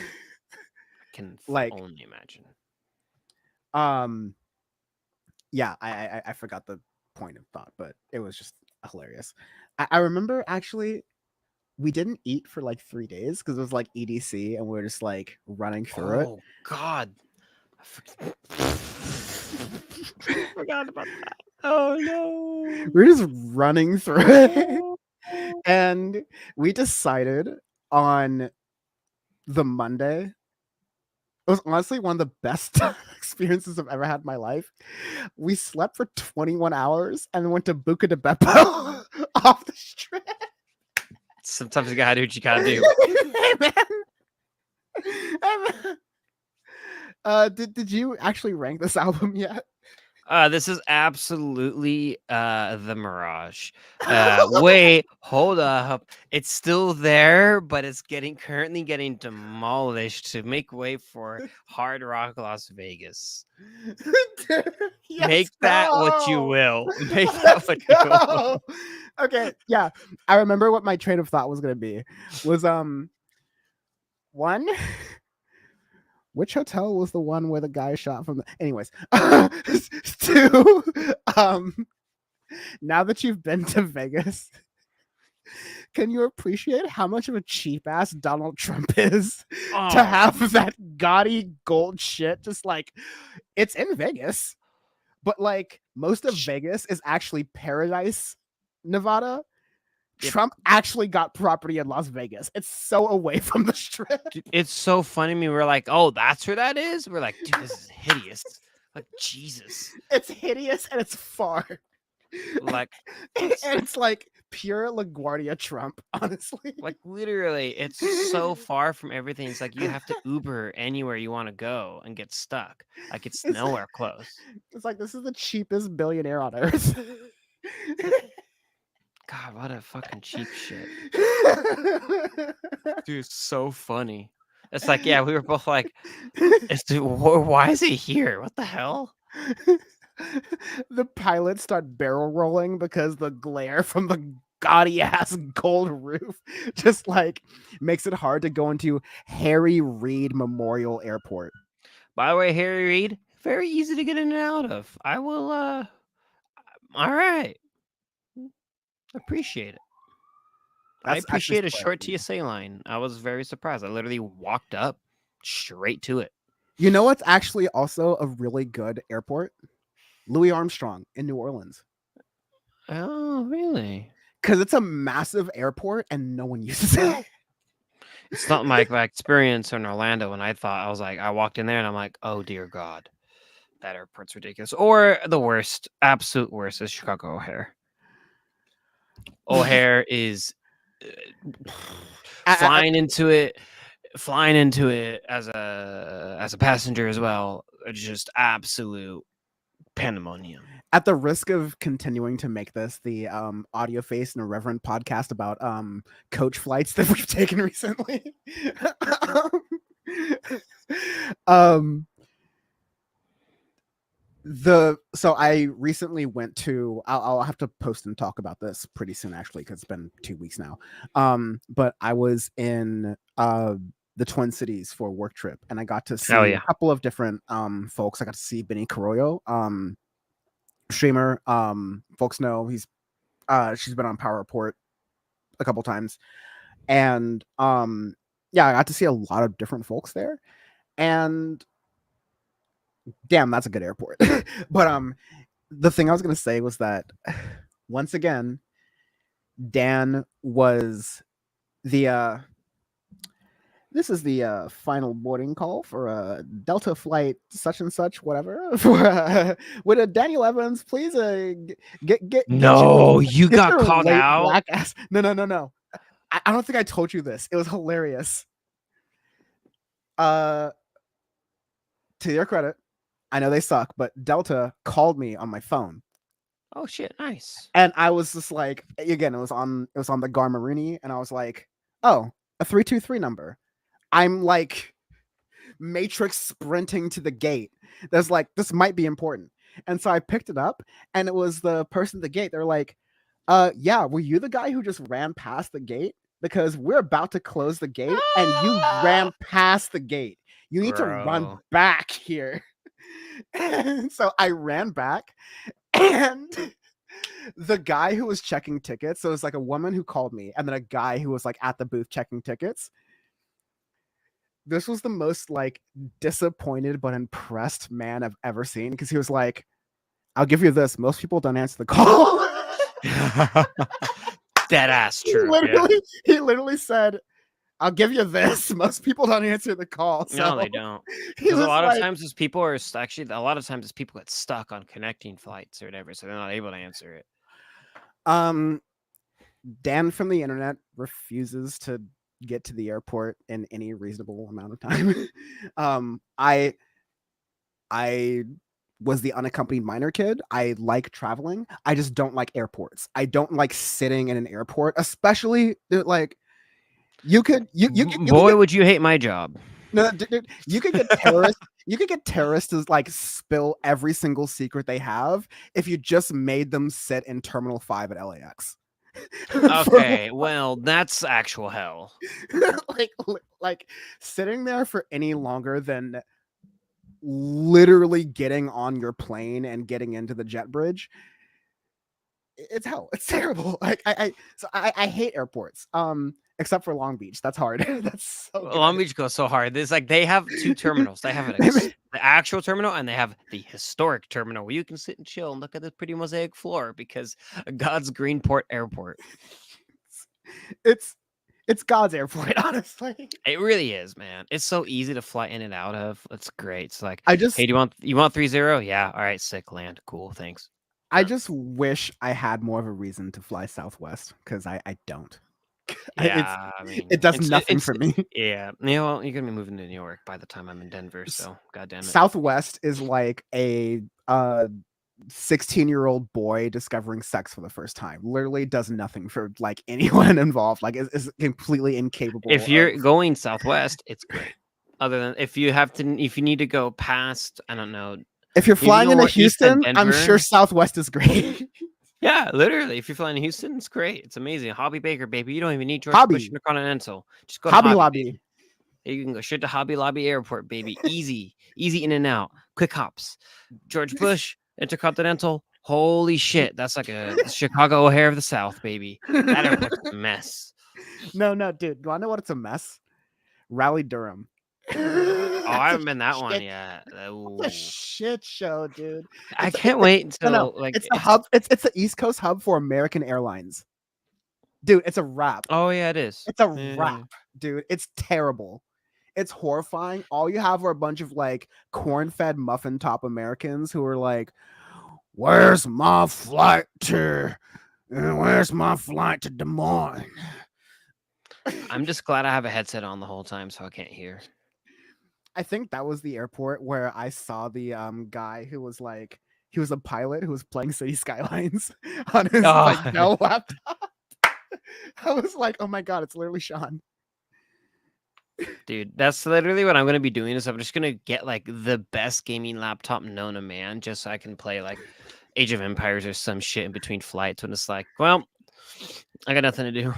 can only imagine. Yeah, I forgot the point of thought, but it was just hilarious. I remember actually we didn't eat for like 3 days because it was like EDC and we were just like running through it. Oh God, I forgot about that. Oh no, We're just running through it. And we decided on the Monday. It was honestly one of the best experiences I've ever had in my life. We slept for 21 hours and went to Buca de Beppo off the strip. Sometimes you gotta do what you gotta do. Hey, man. Hey, man. Did you actually rank this album yet? This is absolutely the Mirage. Wait, hold up. It's still there, but it's currently getting demolished to make way for Hard Rock Las Vegas. Yes, Make that what you go. will. Make that Let's what you will. go. Okay, yeah. I remember what my train of thought was gonna be. Was one. Which hotel was the one where the guy shot from the anyways? 2, now that you've been to Vegas, can you appreciate how much of a cheap ass Donald Trump is to have that gaudy gold shit? Just like it's in Vegas, but like most of Vegas is actually Paradise, Nevada. Yep. Trump actually got property in Las Vegas. It's so away from the strip. Dude, it's so funny to me. We're like, oh, that's where that is? We're like, dude, this is hideous. Like, Jesus. It's hideous and it's far. Like, and it's like pure LaGuardia Trump, honestly. Like, literally, it's so far from everything. It's like you have to Uber anywhere you want to go and get stuck. Like, it's nowhere close. It's like, this is the cheapest billionaire on earth. God, what a fucking cheap shit. Dude, it's so funny. It's like, yeah, we were both like, why is he here? What the hell? The pilots start barrel rolling because the glare from the gaudy ass gold roof just like makes it hard to go into Harry Reid Memorial Airport. By the way, Harry Reid, very easy to get in and out of. I will, all right. Appreciate it. I appreciate a short TSA line. I was very surprised. I literally walked up straight to it. You know what's actually also a really good airport? Louis Armstrong in New Orleans. Oh, really? Because it's a massive airport and no one uses it. It's not my experience in Orlando when I was like, I walked in there and I'm like, oh dear God, that airport's ridiculous. Or the worst, absolute worst is Chicago O'Hare. O'Hare is flying into it as a passenger as well. Just absolute pandemonium. At the risk of continuing to make this the audio face and irreverent podcast about coach flights that we've taken recently. So I recently went to I'll have to post and talk about this pretty soon actually because it's been 2 weeks now. But I was in the Twin Cities for a work trip and I got to see a couple of different folks. I got to see Benny Carollo, streamer. Folks know she's been on Power Report a couple times. And yeah, I got to see a lot of different folks there. And damn, that's a good airport. But the thing I was gonna say was that once again, Dan was the this is the final boarding call for a Delta flight such and such, whatever. For with a Daniel Evans, please get no, you got called out. Black ass. No. I don't think I told you this. It was hilarious. To their credit, I know they suck, but Delta called me on my phone. Oh shit, nice. And I was just like, again, it was on the Garmarini, and I was like, oh, a 323 number. I'm like Matrix sprinting to the gate. There's like, this might be important. And so I picked it up, and it was the person at the gate. They're like, yeah, were you the guy who just ran past the gate? Because we're about to close the gate, and you ran past the gate. You need to run back here. And so I ran back, and the guy who was checking tickets, so it was like a woman who called me, and then a guy who was like at the booth checking tickets. This was the most like disappointed but impressed man I've ever seen, because he was like, I'll give you this. Most people don't answer the call. Dead ass true. He literally said, I'll give you this. Most people don't answer the call. So no, they don't. Because a lot of times as people are actually a lot of times as people get stuck on connecting flights or whatever, so they're not able to answer it. Dan from the internet refuses to get to the airport in any reasonable amount of time. I was the unaccompanied minor kid. I like traveling. I just don't like airports. I don't like sitting in an airport, especially like you could would you hate my job? No, dude, you could get terrorists. You could get terrorists to like spill every single secret they have if you just made them sit in Terminal 5 at LAX. Okay, well, that's actual hell. like sitting there for any longer than literally getting on your plane and getting into the jet bridge, it's hell. It's terrible. Like I hate airports. Except for Long Beach. That's hard. That's so good. Long Beach goes so hard. There's like they have two terminals. They have the actual terminal and they have the historic terminal where you can sit and chill and look at the pretty mosaic floor because God's Greenport Airport. It's God's airport, honestly. It really is, man. It's so easy to fly in and out of. It's great. It's like, hey, do you want 30? Yeah, all right, sick, land. Cool, thanks. I just wish I had more of a reason to fly Southwest because I don't. Yeah, I mean, it does nothing for me. Yeah, you're gonna be moving to New York by the time I'm in Denver, so goddamn it. Southwest is like a 16-year-old boy discovering sex for the first time. Literally does nothing for like anyone involved. Like is completely incapable. If you're going Southwest, it's great. Other than if you need to go past, I don't know. If you're flying into Houston, I'm sure Southwest is great. Yeah, literally. If you're flying to Houston, it's great. It's amazing. Hobby Baker, baby. You don't even need George Bush Intercontinental. Just go to Hobby Lobby. You can go straight to Hobby Lobby Airport, baby. Easy in and out. Quick hops. George Bush Intercontinental. Holy shit. That's like a Chicago O'Hare of the South, baby. That airport's a mess. No, dude. You want to know what it's a mess? Raleigh Durham. Oh, I That's a haven't been that one shit. yet. That's a Ooh. shit show, dude. I It's can't wait no, until like it's the hub. It's the East Coast hub for American Airlines, dude. It's a wrap. oh yeah, it is. It's a Yeah. wrap, dude. It's terrible. It's horrifying. All you have are a bunch of like corn-fed muffin top Americans who are like, "Where's my flight to? Where's my flight to Des Moines?" I'm just glad I have a headset on the whole time so I can't hear. I think that was the airport where I saw the guy who was like he was a pilot who was playing City Skylines on his like Oh, Dell laptop. I was like, oh my god, it's literally Sean. dude, that's literally what I'm gonna be doing. Is I'm just gonna get like the best gaming laptop known to man, just so I can play like Age of Empires or some shit in between flights. When it's like, well, I got nothing to do.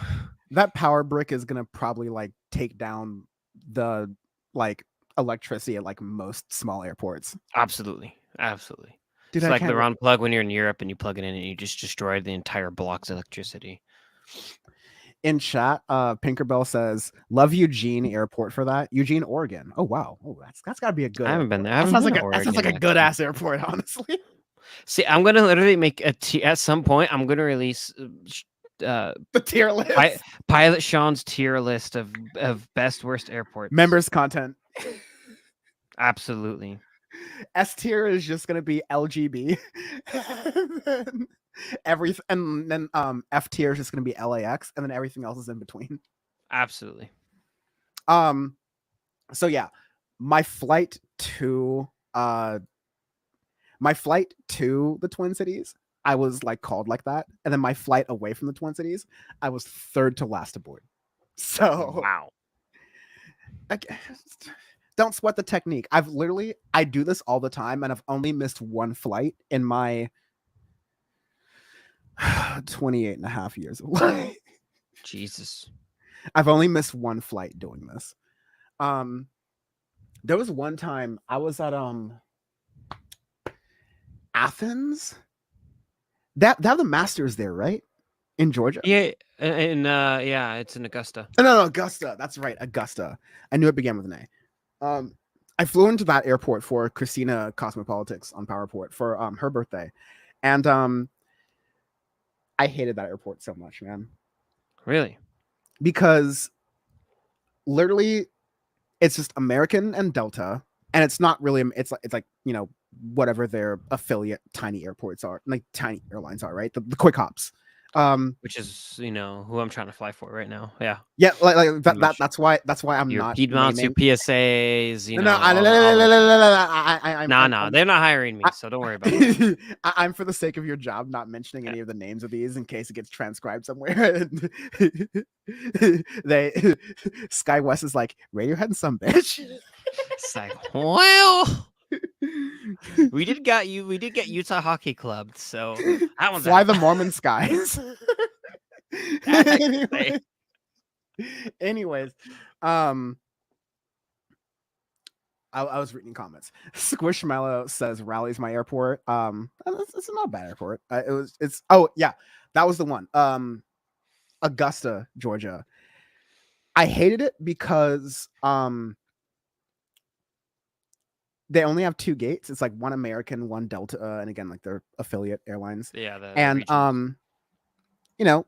That power brick is gonna probably like take down the like electricity at like most small airports. Absolutely, absolutely. Dude, It's I like can't the wait. round plug when you're in Europe and you plug it in and you just destroy the entire block's electricity. In chat, Pinkerbell says, "Love Eugene Airport for that. Eugene, Oregon. Oh wow, oh that's got to be a good I haven't been airport. there. I That haven't sounds been like to that sounds like Oregon, a good actually. ass airport, honestly. See, I'm gonna literally make at some point. I'm gonna release The tier list, Pilot Sean's tier list of best worst airports. members content. Absolutely. S tier is just gonna be LGB. And then F tier is just gonna be LAX, and then everything else is in between. Absolutely. So yeah, my flight to the Twin Cities, I was like called like that, and then my flight away from the Twin Cities, I was third to last aboard. So Wow. don't sweat the technique. I do this all the time, and I've only missed one flight in my 28 and a half years of life. Jesus. I've only missed one flight doing this. There was one time I was at Athens. That the Masters there, right? In Georgia? Yeah, and yeah, it's in Augusta. No, Augusta. That's right, Augusta. I knew it began with an A. I flew into that airport for Christina Cosmopolitics on Powerport for her birthday, and I hated that airport so much, man, Really? because literally it's just American and Delta, and it's not really. It's like whatever their affiliate tiny airports are, like tiny airlines are, right? The quick hops. Which is who I'm trying to fly for right now. Yeah. Yeah, like Pretty much. that's why I'm Your not Piedmonts, your naming. PSAs, No, Nah, they're not hiring me, so don't worry about it. I'm for the sake of your job not mentioning any of the names of these in case it gets transcribed somewhere. They SkyWest is like Radiohead and some bitch. It's like, well, we did get Utah Hockey Club, so that one's Fly out. the Mormon skies. Anyways, I was reading comments. Squishmallow says Raleigh's my airport. It's not a bad airport. Oh yeah, that was the one. Augusta, Georgia. I hated it because they only have two gates. It's like one American, one Delta, and again, like they're affiliate airlines. Yeah, the And regionals.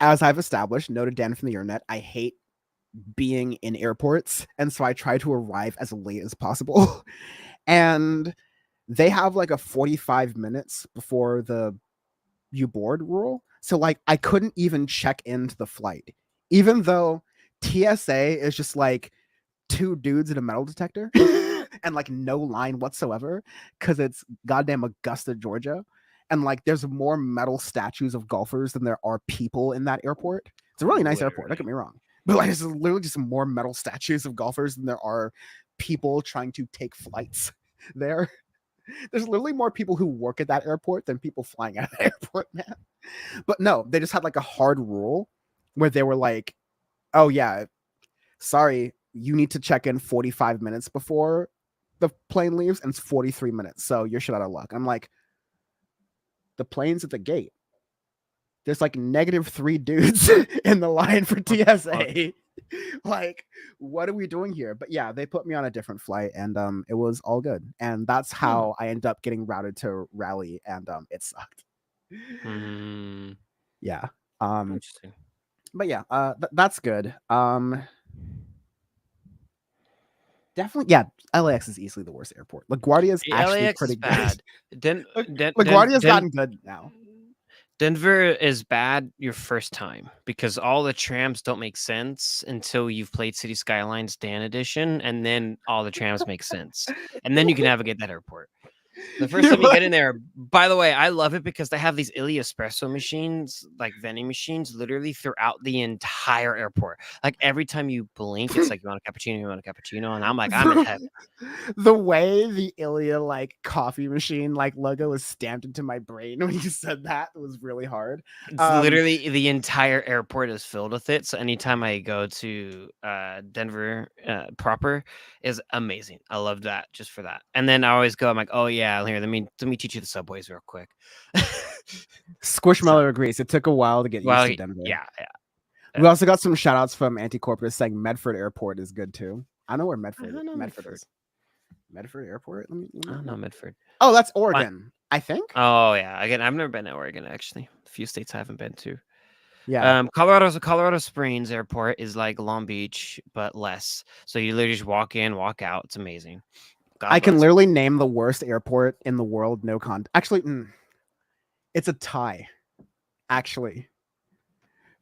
As I've established, noted down from the internet, I hate being in airports, and so I try to arrive as late as possible. And they have like a 45 minutes before the you board rule. So like I couldn't even check into the flight, even though TSA is just like two dudes in a metal detector and like no line whatsoever because it's goddamn Augusta, Georgia. And like there's more metal statues of golfers than there are people in that airport. It's a really nice airport, don't get me wrong. But like there's literally just more metal statues of golfers than there are people trying to take flights there. There's literally more people who work at that airport than people flying out of the airport, man. But no, they just had like a hard rule where they were like, oh yeah, sorry, you need to check in 45 minutes before the plane leaves, and it's 43 minutes. So you're shit out of luck. I'm like, the plane's at the gate. There's like -3 dudes in the line for TSA. Like, what are we doing here? But yeah, they put me on a different flight, and it was all good. And that's Hmm. how I ended up getting routed to Raleigh, and it sucked. Hmm. Yeah. Um, Interesting. but yeah, that's good. Definitely, yeah. LAX is easily the worst airport. LaGuardia is actually LAX is pretty good. bad. Den, Den, Den, LaGuardia's Den, gotten good now. Denver is bad your first time because all the trams don't make sense until you've played City Skylines Dan Edition, and then all the trams make sense, and then you can navigate that airport. The first You're time you get like, in there, by the way, I love it because they have these Illy espresso machines, like vending machines, literally throughout the entire airport. Like every time you blink, it's like you want a cappuccino, you want a cappuccino, and I'm like, I'm in the, heaven. the way the Ilia like coffee machine like logo was stamped into my brain when you said that was really hard. It's Um, literally the entire airport is filled with it. So anytime I go to Denver proper is amazing. I love that just for that. And then I always go, I'm like, oh yeah, here, let me teach you the subways real quick. So Squishmallow agrees. It took a while to get used well, to Denver. yeah, yeah. We also got some shout outs from Anticorpus saying Medford Airport is good too. I know where I don't know Medford Medford. is. Medford Airport? I don't know Medford. Oh, that's What? Oregon, I think. Oh yeah. Again, I've never been to Oregon actually. A few states I haven't been to. Yeah. Colorado Springs Airport is like Long Beach, but less. So you literally just walk in, walk out. It's amazing. God I can bless. literally name the worst airport in the world. No con. Actually, it's a tie. Actually,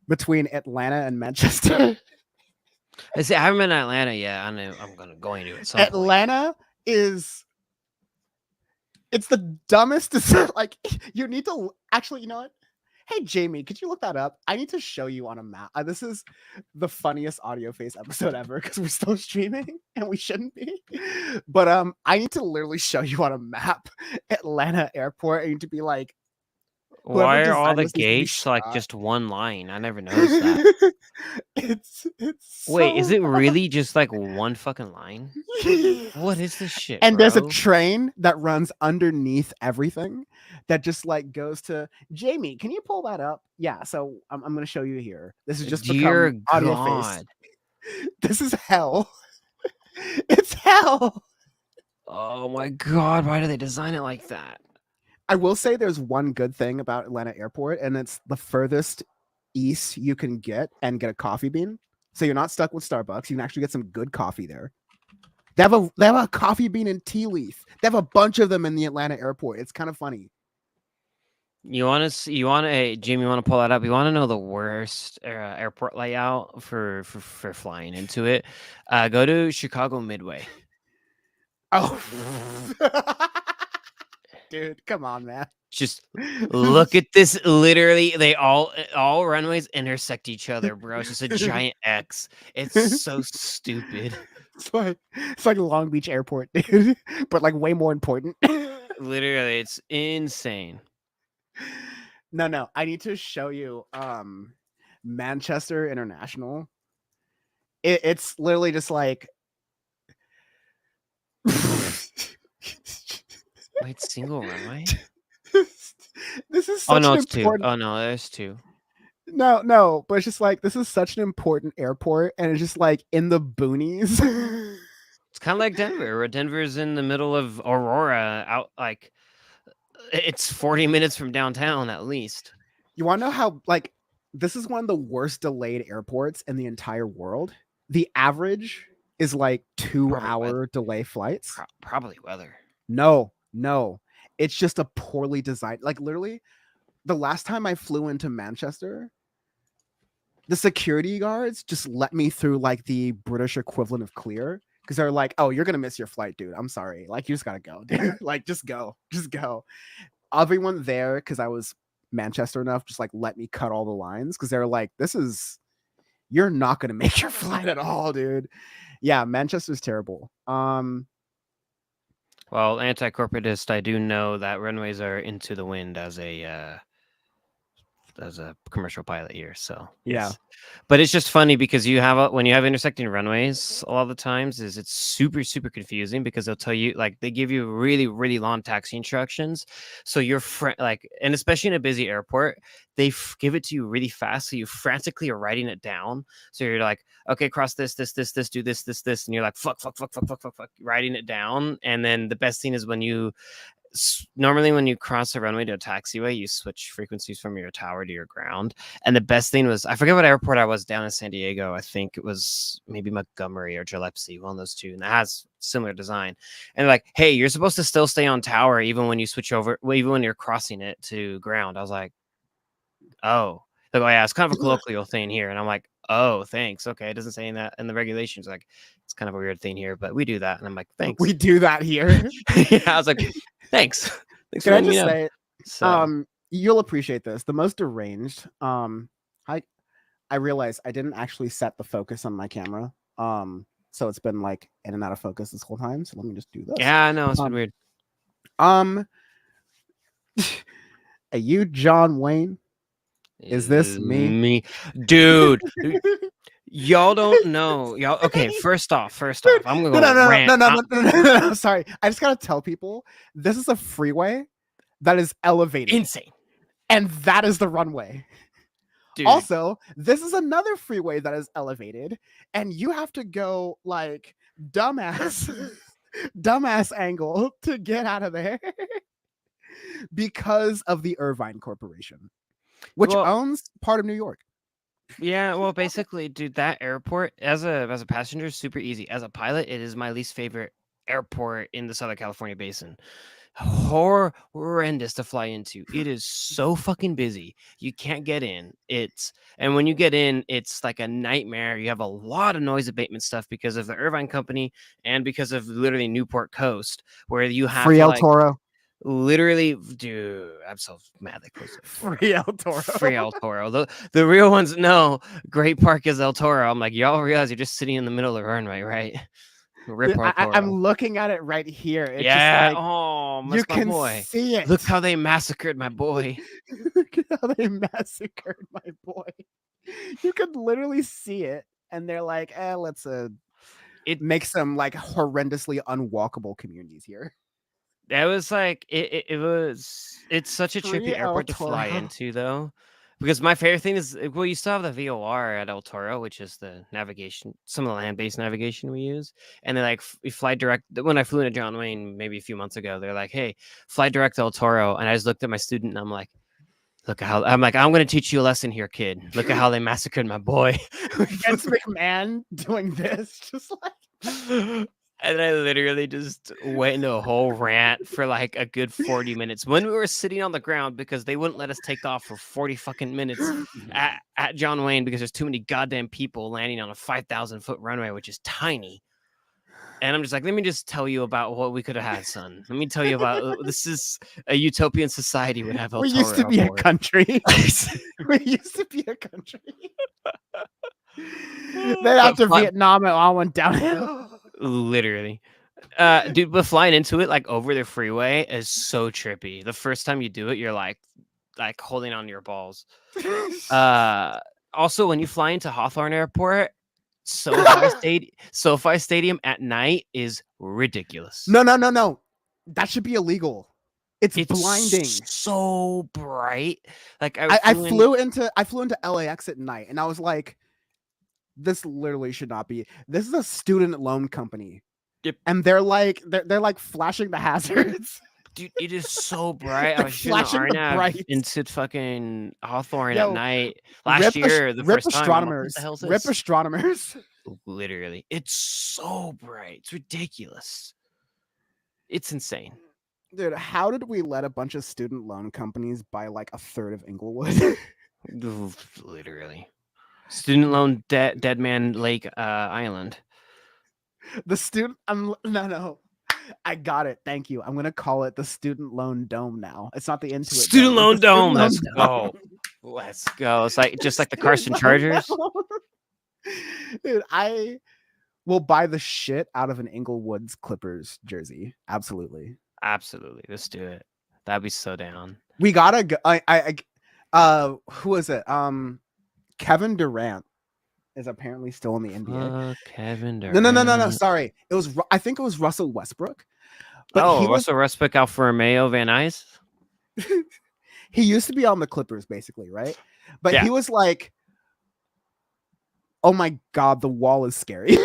between Atlanta and Manchester. I see. I haven't been to Atlanta yet. I know I'm going to at some point. Atlanta is. It's the dumbest. Like you need to actually. You know what? Hey Jamie, could you look that up? I need to show you on a map. This is the funniest audio face episode ever because we're still streaming and we shouldn't be. But I need to literally show you on a map Atlanta Airport. I need to be like, whoever Why are all designed the this needs to be gates like shot. just one line? I never noticed that. It's Wait, is so it really just like one fucking line? What is this shit, and there's a bro? train that runs underneath everything that just like goes to Jamie. Can you pull that up? Yeah, so I'm going to show you here. This has just become Dear audio face. God. This is hell. It's hell. Oh my God. Why do they design it like that? I will say there's one good thing about Atlanta Airport, and it's the furthest east you can get and get a coffee bean. So you're not stuck with Starbucks. You can actually get some good coffee there. They have a coffee bean and tea leaf. They have a bunch of them in the Atlanta airport. It's kind of funny. You want to see? You want to, hey, Jim? You want to pull that up? You want to know the worst airport layout for flying into it? Go to Chicago Midway. Oh, dude, come on, man. Just look at this. Literally, they all runways intersect each other, bro. It's just a giant X. It's so stupid. It's like Long Beach Airport, dude, but like way more important. Literally, it's insane. No, I need to show you Manchester International. It's literally just like Wait, single runway? this is Oh such no, an it's two. important Oh no, there's two. no, but it's just like this is such an important airport and it's just like in the boonies. It's kind of like Denver, where Denver's in the middle of Aurora, out like it's 40 minutes from downtown at least. You want to know how like this is one of the worst delayed airports in the entire world. The average is like two Probably weather. hour delay flights. Probably weather. No. It's just a poorly designed. Like literally, the last time I flew into Manchester, the security guards just let me through like the British equivalent of clear because they're like, "Oh, you're gonna miss your flight, dude. I'm sorry. Like you just gotta go, dude. Like just go. Everyone there, because I was Manchester enough, just like let me cut all the lines because they're like, you're not gonna make your flight at all, dude. Yeah, Manchester's terrible. Well, anti-corporatist, I do know that runways are into the wind as a a commercial pilot here, so Yeah. but it's just funny because when you have intersecting runways, a lot of the times it's super confusing because they'll tell you like they give you really long taxi instructions, so you're like, and especially in a busy airport, they give it to you really fast, so you frantically are writing it down. So you're like, okay, cross this, do this, and you're like fuck, writing it down. And then the best thing is when you normally when you cross a runway to a taxiway, you switch frequencies from your tower to your ground. And the best thing was, I forget what airport I was down in San Diego. I think it was maybe Montgomery or Gillespie, one of those two, and that has similar design. And like, hey, you're supposed to still stay on tower even when you switch over, even when you're crossing it to ground. I was like, oh, like, oh yeah, it's kind of a colloquial thing here. And I'm like, oh, thanks. Okay, it doesn't say that in the regulations. Like, it's kind of a weird thing here, but we do that. And I'm like, thanks. We do that here. Yeah, I was like, thanks. Thanks Can for I letting me just know. say, So you'll appreciate this. The most deranged. I realized I didn't actually set the focus on my camera. So it's been like in and out of focus this whole time. So let me just do this. yeah, I know it's been weird. Are you John Wayne? Is this me? Dude? Y'all don't know. Y'all okay, first off, I'm gonna go rant. No. Sorry. I just gotta tell people this is a freeway that is elevated. Insane. And that is the runway. Dude. Also, this is another freeway that is elevated, and you have to go like dumbass angle to get out of there because of the Irvine Corporation, which owns part of New York. Yeah, well, basically, dude, that airport as a passenger is super easy. As a pilot, it is my least favorite airport in the Southern California basin. Horrendous to fly into. It is so fucking busy. You can't get in. And when you get in, it's like a nightmare. You have a lot of noise abatement stuff because of the Irvine Company and because of literally Newport Coast, where you have Free El Toro. Literally, dude, I'm so mad they closed it. Free El Toro. Free El Toro. The real ones know Great Park is El Toro. I'm like, y'all realize you're just sitting in the middle of the runway, right? Dude, I'm looking at it right here. It's yeah. Just like, oh, you can see it. Look how they massacred my boy. Look at how they massacred my boy. You could literally see it, and they're like, let's make some like horrendously unwalkable communities here. That was like it's such a trippy airport to fly into though. Because my favorite thing is, well, you still have the VOR at El Toro, which is the navigation, some of the land-based navigation we use. And they're like, we fly direct. When I flew into John Wayne maybe a few months ago, they're like, hey, fly direct to El Toro. And I just looked at my student and I'm like, I'm going to teach you a lesson here, kid. Look at how they massacred my boy. Vince McMahon doing this, just like. And I literally just went into a whole rant for like a good 40 minutes when we were sitting on the ground because they wouldn't let us take off for 40 fucking minutes at John Wayne because there's too many goddamn people landing on a 5,000 foot runway, which is tiny. And I'm just like, let me just tell you about what we could have had, son. Let me tell you about this is a utopian society would have El Toro. We used to be a country. We used to be a country. Then after Vietnam, it all went downhill. Literally. Dude, but flying into it like over the freeway is so trippy. The first time you do it, you're like holding on to your balls. Also, when you fly into Hawthorne Airport, SoFi Stadium at night is ridiculous. No. That should be illegal. It's blinding. So bright. Like I flew into LAX at night, and I was like, this literally should not be. This is a student loan company. Yep. And they're like flashing the hazards. Dude, it is so bright. I was flashing the RNAV into fucking Hawthorne at night last year. The first astronomers. Time, like, rip astronomers. Literally, it's so bright. It's ridiculous. It's insane. Dude, how did we let a bunch of student loan companies buy like a third of Inglewood? Literally. Student loan Dead Man Lake Island. The student no. I got it. Thank you. I'm gonna call it the Student Loan Dome now. It's not the Intuit Student Loan Dome. Let's go. Let's go. It's like just like the Carson Chargers. Dude, I will buy the shit out of an Inglewood's Clippers jersey. Absolutely. Let's do it. That'd be so down. We gotta go. Who is it? Kevin Durant is apparently still in the NBA. Kevin No. Durant. Sorry, I think it was Russell Westbrook, but Oh, Russell Westbrook, Alfa Romeo, Van Nuys. he used to be on the Clippers, basically, right? But Yeah. he was like, "Oh my god, the wall is scary."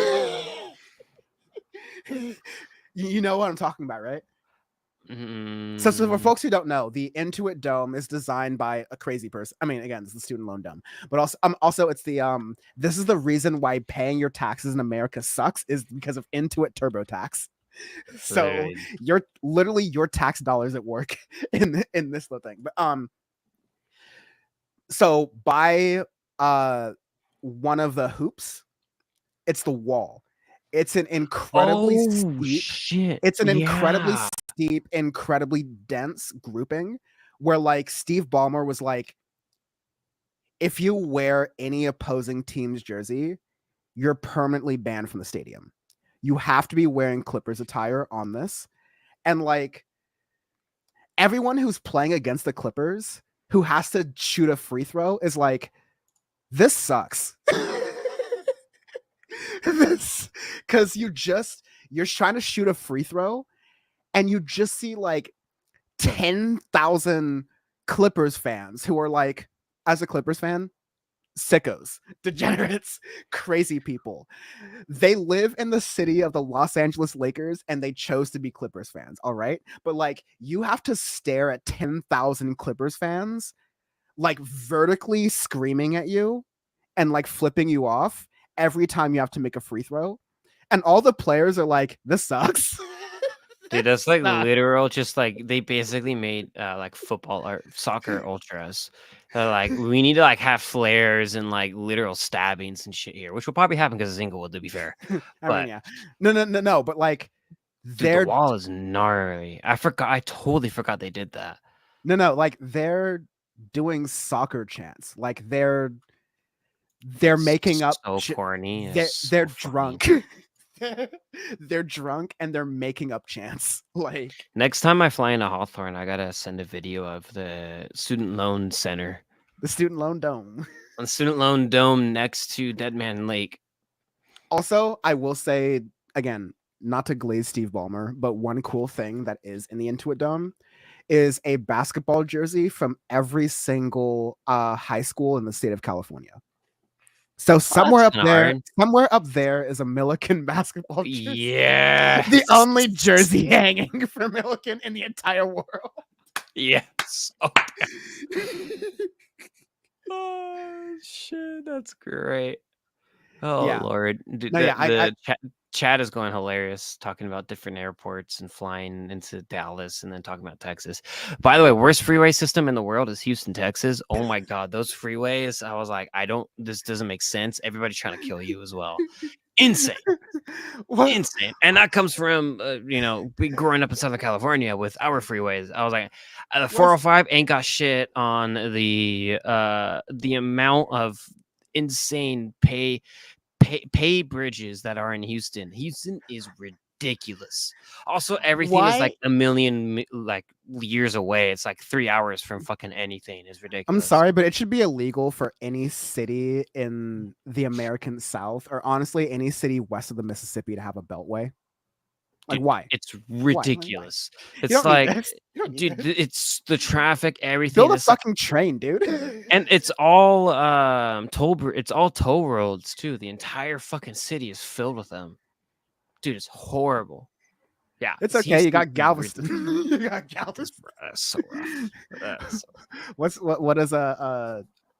You know what I'm talking about, right? So for folks who don't know, the Intuit Dome is designed by a crazy person. I mean, again, it's the student loan dome, but also it's the this is the reason why paying your taxes in America sucks, is because of Intuit TurboTax. So Literally. you're literally your tax dollars at work in this little thing. But so by one of the hoops, it's the wall. It's an incredibly Oh steep. shit! It's an incredibly Yeah. steep, incredibly dense grouping where like Steve Ballmer was like, if you wear any opposing team's jersey, you're permanently banned from the stadium. You have to be wearing Clippers attire on this. And like everyone who's playing against the Clippers who has to shoot a free throw is like, this sucks. This, because you're trying to shoot a free throw and you just see like 10,000 Clippers fans who are like, as a Clippers fan, sickos, degenerates, crazy people. They live in the city of the Los Angeles Lakers and they chose to be Clippers fans, all right? But like, you have to stare at 10,000 Clippers fans like vertically screaming at you and like flipping you off every time you have to make a free throw. And all the players are like, this sucks. Dude, that's like Nah. literal. Just like they basically made like football or soccer ultras. They're like, we need to like have flares and like literal stabbings and shit here, which will probably happen because it's Inglewood, to be fair. I mean, But yeah. No. But like, dude, the they're wall is gnarly. I forgot. I totally forgot they did that. no, like they're doing soccer chants. Like they're It's making up. so corny. They're It's they're so funny. drunk. They're drunk and they're making up chants. Like Next time I fly into Hawthorne, I gotta send a video of the student loan center the student loan dome. on the student loan dome next to Dead Man Lake. Also, I will say again, not to glaze Steve Ballmer, but one cool thing that is in the Intuit Dome is a basketball jersey from every single high school in the state of California. So Oh, that's kinda hard. somewhere up there is a Milliken basketball jersey. Yes. The only jersey hanging for Milliken in the entire world. Yes. Oh shit, that's great. Oh Yeah. Lord, No, yeah, the chat is going hilarious, talking about different airports and flying into Dallas, and then talking about Texas. By the way, worst freeway system in the world is Houston, Texas. Oh my god, those freeways! I was like, this doesn't make sense. Everybody's trying to kill you as well. Insane. What? Insane. And that comes from growing up in Southern California with our freeways. I was like, the 405 ain't got shit on the amount of insane pay bridges that are in Houston. Houston is ridiculous. Also, everything is like a million like years away. It's like 3 hours from fucking anything. Is ridiculous. I'm sorry, but it should be illegal for any city in the American South, or honestly any city west of the Mississippi, to have a beltway. Like, Dude, why? it's ridiculous. Why? It's like, dude, it's the traffic, everything. Build a fucking train, dude. And it's all it's all toll roads too. The entire fucking city is filled with them. Dude, it's horrible. Yeah, it's okay. You got Galveston. You got Galveston. That's so rough. That's so rough. What does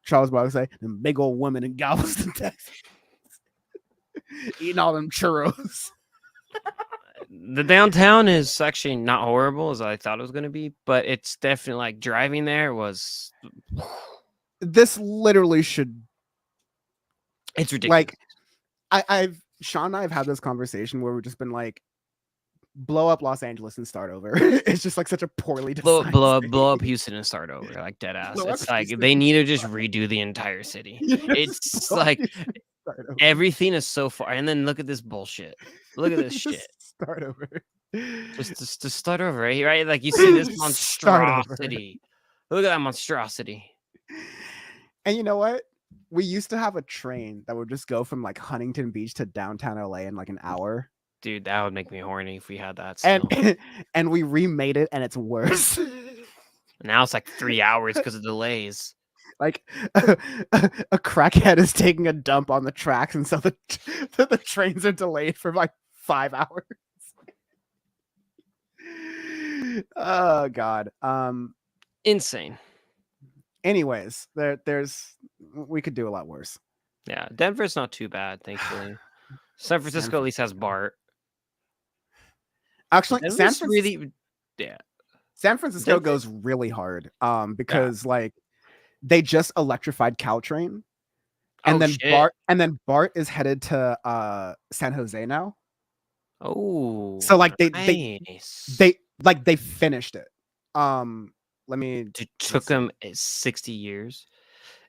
Charles Barkley say? The big old woman in Galveston, Texas, eating all them churros. The downtown is actually not horrible as I thought it was going to be, but it's definitely like driving there was. This literally should. It's ridiculous. Like, Sean and I have had this conversation where we've just been like, blow up Los Angeles and start over. It's just like such a poorly designed blow up Houston and start over, like dead ass. It's like Houston. They need to just redo the entire city. It's like everything is so far, and then look at this bullshit. Look at this shit. Start over. Just to start over, right? Like you see this monstrosity. Look at that monstrosity. And you know what? We used to have a train that would just go from like Huntington Beach to downtown LA in like an hour. Dude, that would make me horny if we had that And still. and we remade it and it's worse. Now it's like 3 hours because of delays. Like a crackhead is taking a dump on the tracks, and so the trains are delayed for like 5 hours. Oh God. Insane. Anyways, there's we could do a lot worse. Yeah, Denver's not too bad, thankfully. San Francisco at least has BART. Actually, Denver's really, yeah. San Francisco Denver, goes really hard yeah. because like they just electrified Caltrain, and Oh then shit. BART is headed to San Jose now. Oh, So like nice. they finished it. Let me. It took them 60 years.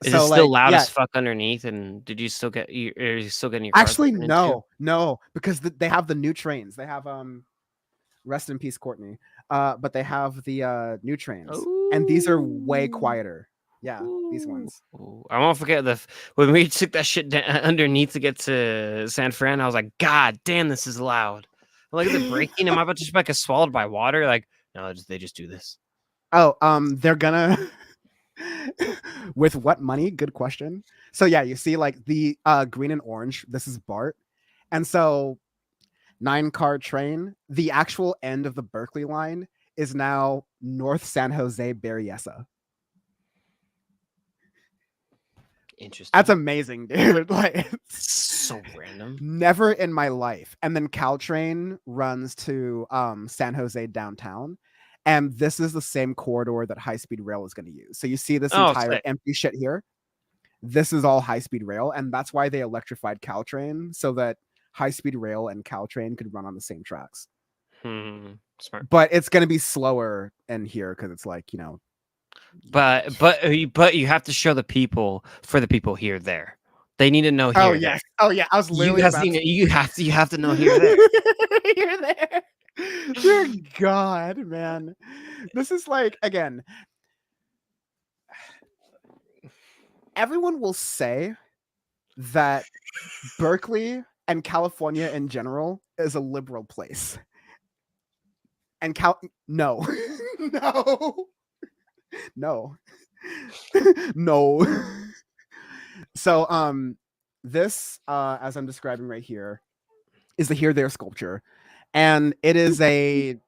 Is it So still like loud yeah, as fuck underneath? And did you still get? Are you still getting your car actually broken into? no, because they have the new trains. They have rest in peace Courtney. But they have the new trains, and these are way Oh. quieter. Yeah, these ones. Ooh. I won't forget when we took that shit underneath to get to San Fran. I was like, God damn, this is loud. I'm like, is it breaking? Am I about to just like get swallowed by water? Like, no, they just do this. Oh, they're gonna with what money? Good question. So yeah, you see like the green and orange. This is BART, and so 9-car train. The actual end of the Berkeley line is now North San Jose Berryessa. Interesting. That's amazing, dude. Like So random. Never in my life. And then Caltrain runs to San Jose downtown. And this is the same corridor that high speed rail is going to use. So you see this entire Sick. empty shit here. This is all high speed rail. And that's why they electrified Caltrain so that high speed rail and Caltrain could run on the same tracks. Smart. But it's going to be slower in here because it's like, you know. But you have to show the people for the people here there. They need to know here. Oh yes. Oh yeah. I was literally you have to know here there. Here there. Dear God, man. This is like again. Everyone will say that Berkeley and California in general is a liberal place. And no. No. No. No. So this as I'm describing right here is the here there sculpture, and it is a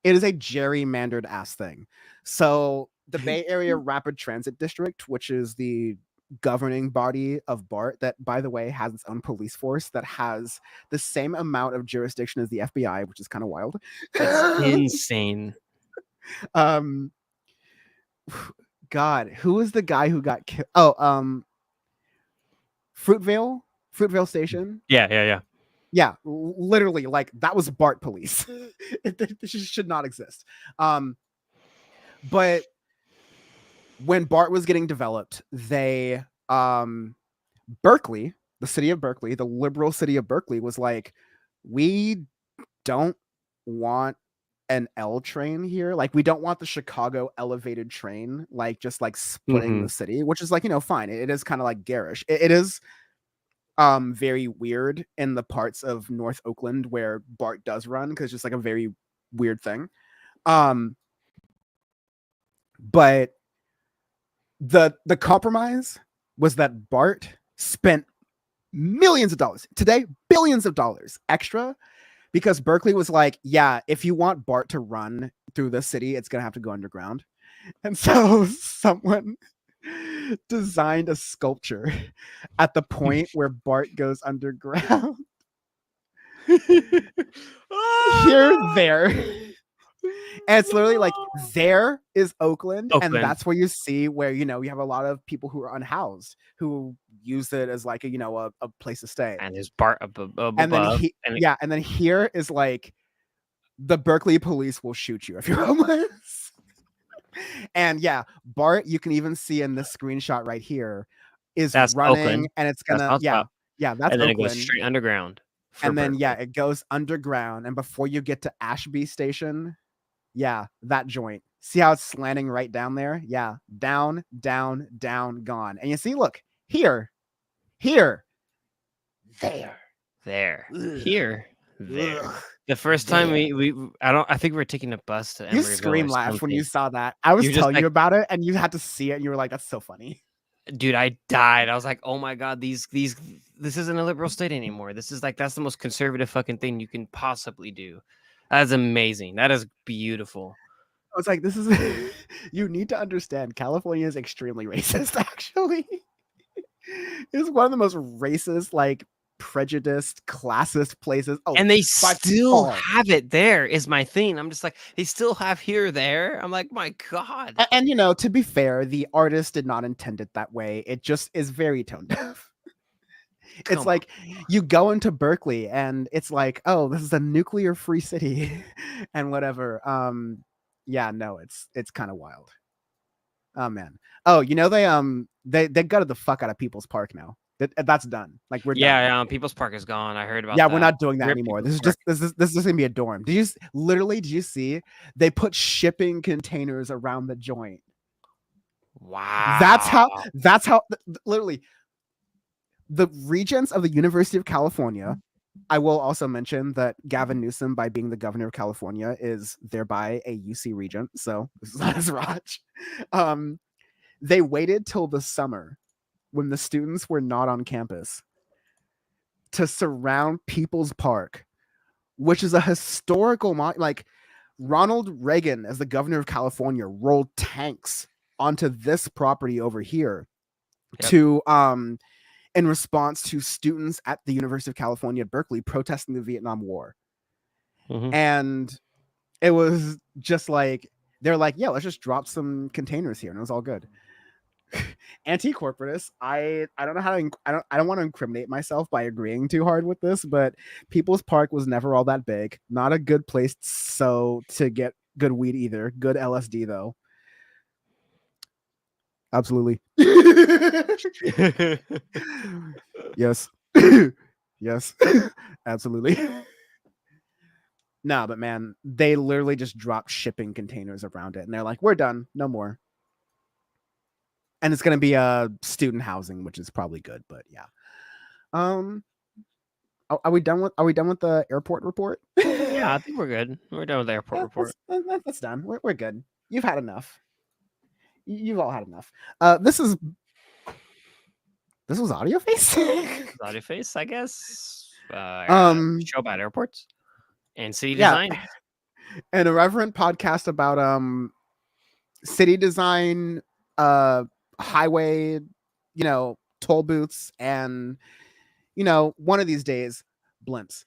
gerrymandered ass thing. So the Bay Area Rapid Transit District, which is the governing body of BART, that by the way has its own police force that has the same amount of jurisdiction as the FBI, which is kind of wild. That's insane. God, who is the guy who got killed? Oh, Fruitvale Station. Yeah, literally, like that was BART police. This should not exist. But when BART was getting developed, they Berkeley, the city of Berkeley, the liberal city of Berkeley, was like, we don't want an L train here. Like, we don't want the Chicago elevated train, like just like splitting the city, which is like, you know, fine. It is kind of like garish. It is very weird in the parts of North Oakland where BART does run, because it's just like a very weird thing. But the compromise was that BART spent millions of dollars, today billions of dollars extra, because Berkeley was like, yeah, if you want BART to run through the city, it's gonna have to go underground. And so someone designed a sculpture at the point where BART goes underground. Here, there. And it's literally like, there is Oakland, and that's where you see where, you know, you have a lot of people who are unhoused who use it as like a, you know, a place to stay. And there's BART above. And then here is like, the Berkeley police will shoot you if you're homeless. And yeah, BART, you can even see in this screenshot right here, is that's running Oakland. And it's gonna that's and Oakland. Then it goes straight underground. And then Berkeley. It goes underground, and before you get to Ashby Station, that joint See how it's slanting right down there? Yeah. Down, down, down, gone. And you see, look, here, here, there. There. Ugh, Here. There. ugh, The first time there. I think we were taking a bus to You Emeryville or scream laughed when something. you saw that. I was You're just telling you like, about it, and you had to see it, and you were like, "That's so funny." dude, I died. I was like, oh my god, this isn't a liberal state anymore. This is like that's the most conservative fucking thing you can possibly do. That is amazing. That is beautiful. I was like, "This is." You need to understand. California is extremely racist. Actually, it's one of the most racist, like prejudiced, classist places. Oh, And they by still far. have it there is my thing. I'm just like, they still have here there. I'm like, my god. And you know, to be fair, the artist did not intend it that way. It just is very tone deaf. It's Come on. like you go into Berkeley and it's like, oh, this is a nuclear free city and whatever. Yeah, no, it's kind of wild. Oh man. Oh, you know they gutted the fuck out of People's Park now. That's done. Like we're done. Yeah, People's Park is gone. I heard about Yeah, we're that. not doing that Rip anymore. People's This is Park. just this is gonna be a dorm. Did you see they put shipping containers around the joint? That's how Wow. that's how literally the regents of the University of California. I will also mention that Gavin Newsom, by being the governor of California, is thereby a UC regent. So this is not his Raj. Um, they waited till the summer when the students were not on campus to surround People's Park, which is a historical like Ronald Reagan, as the governor of California, rolled tanks onto this property over here Yep. to in response to students at the University of California at Berkeley protesting the Vietnam War. Mhm. And it was just like they're like, yeah, let's just drop some containers here, and it was all good. Anti-corporatist. I don't know how to I don't want to incriminate myself by agreeing too hard with this, but People's Park was never all that big. Not a good place so to get good weed either. Good LSD though. Absolutely. Yes. Yes. Absolutely. No, but man, they literally just dropped shipping containers around it, and they're like, "We're done, no more." And it's gonna be student housing, which is probably good, but yeah. Um, are we done with the airport report? Yeah, I think we're good. We're done with the airport Yeah, report. that's done. We're good. You've had enough. You've all had enough. This was audio face. Audio face, I guess. um, Show about airports and city yeah, design. an irreverent podcast about city design, highway, toll booths, and one of these days, blimps.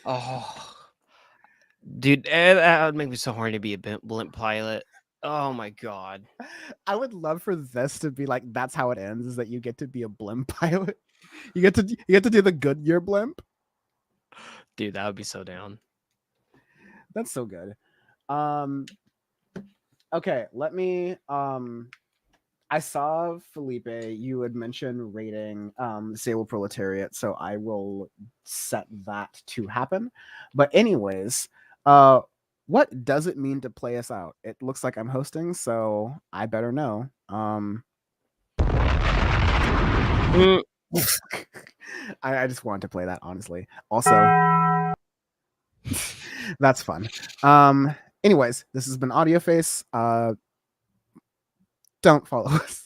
Oh, dude, that would make me so horny to be a blimp pilot. Oh my god, I would love for this to be like that's how it ends, is that you get to be a blimp pilot. You get to do the Goodyear blimp. dude, that would be so down. That's so good. Um, okay, let me I saw Felipe, you had mentioned rating Sable Proletariat, so I will set that to happen. But anyways, what does it mean to play us out? It looks like I'm hosting, so I better know. Mm, I just wanted to play that, honestly. Also, that's fun. Anyways, this has been Audio Face. Don't follow us.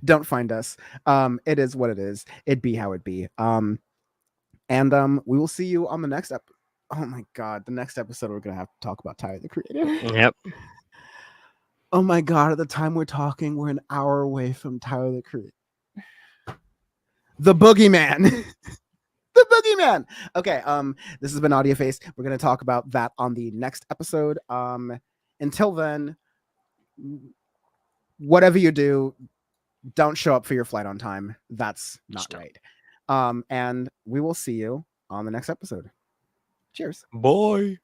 Don't find us. It is what it is. It be how it be. And we will see you on the next Oh my god, the next episode we're gonna have to talk about Tyler the Creator. yep. Oh my god, at the time we're talking, we're an hour away from Tyler the Creator. The Boogeyman. The Boogeyman. Okay, this has been Audio Face. We're gonna talk about that on the next episode. Until then, whatever you do, don't show up for your flight on time. That's not right. And we will see you on the next episode. Cheers. Boy.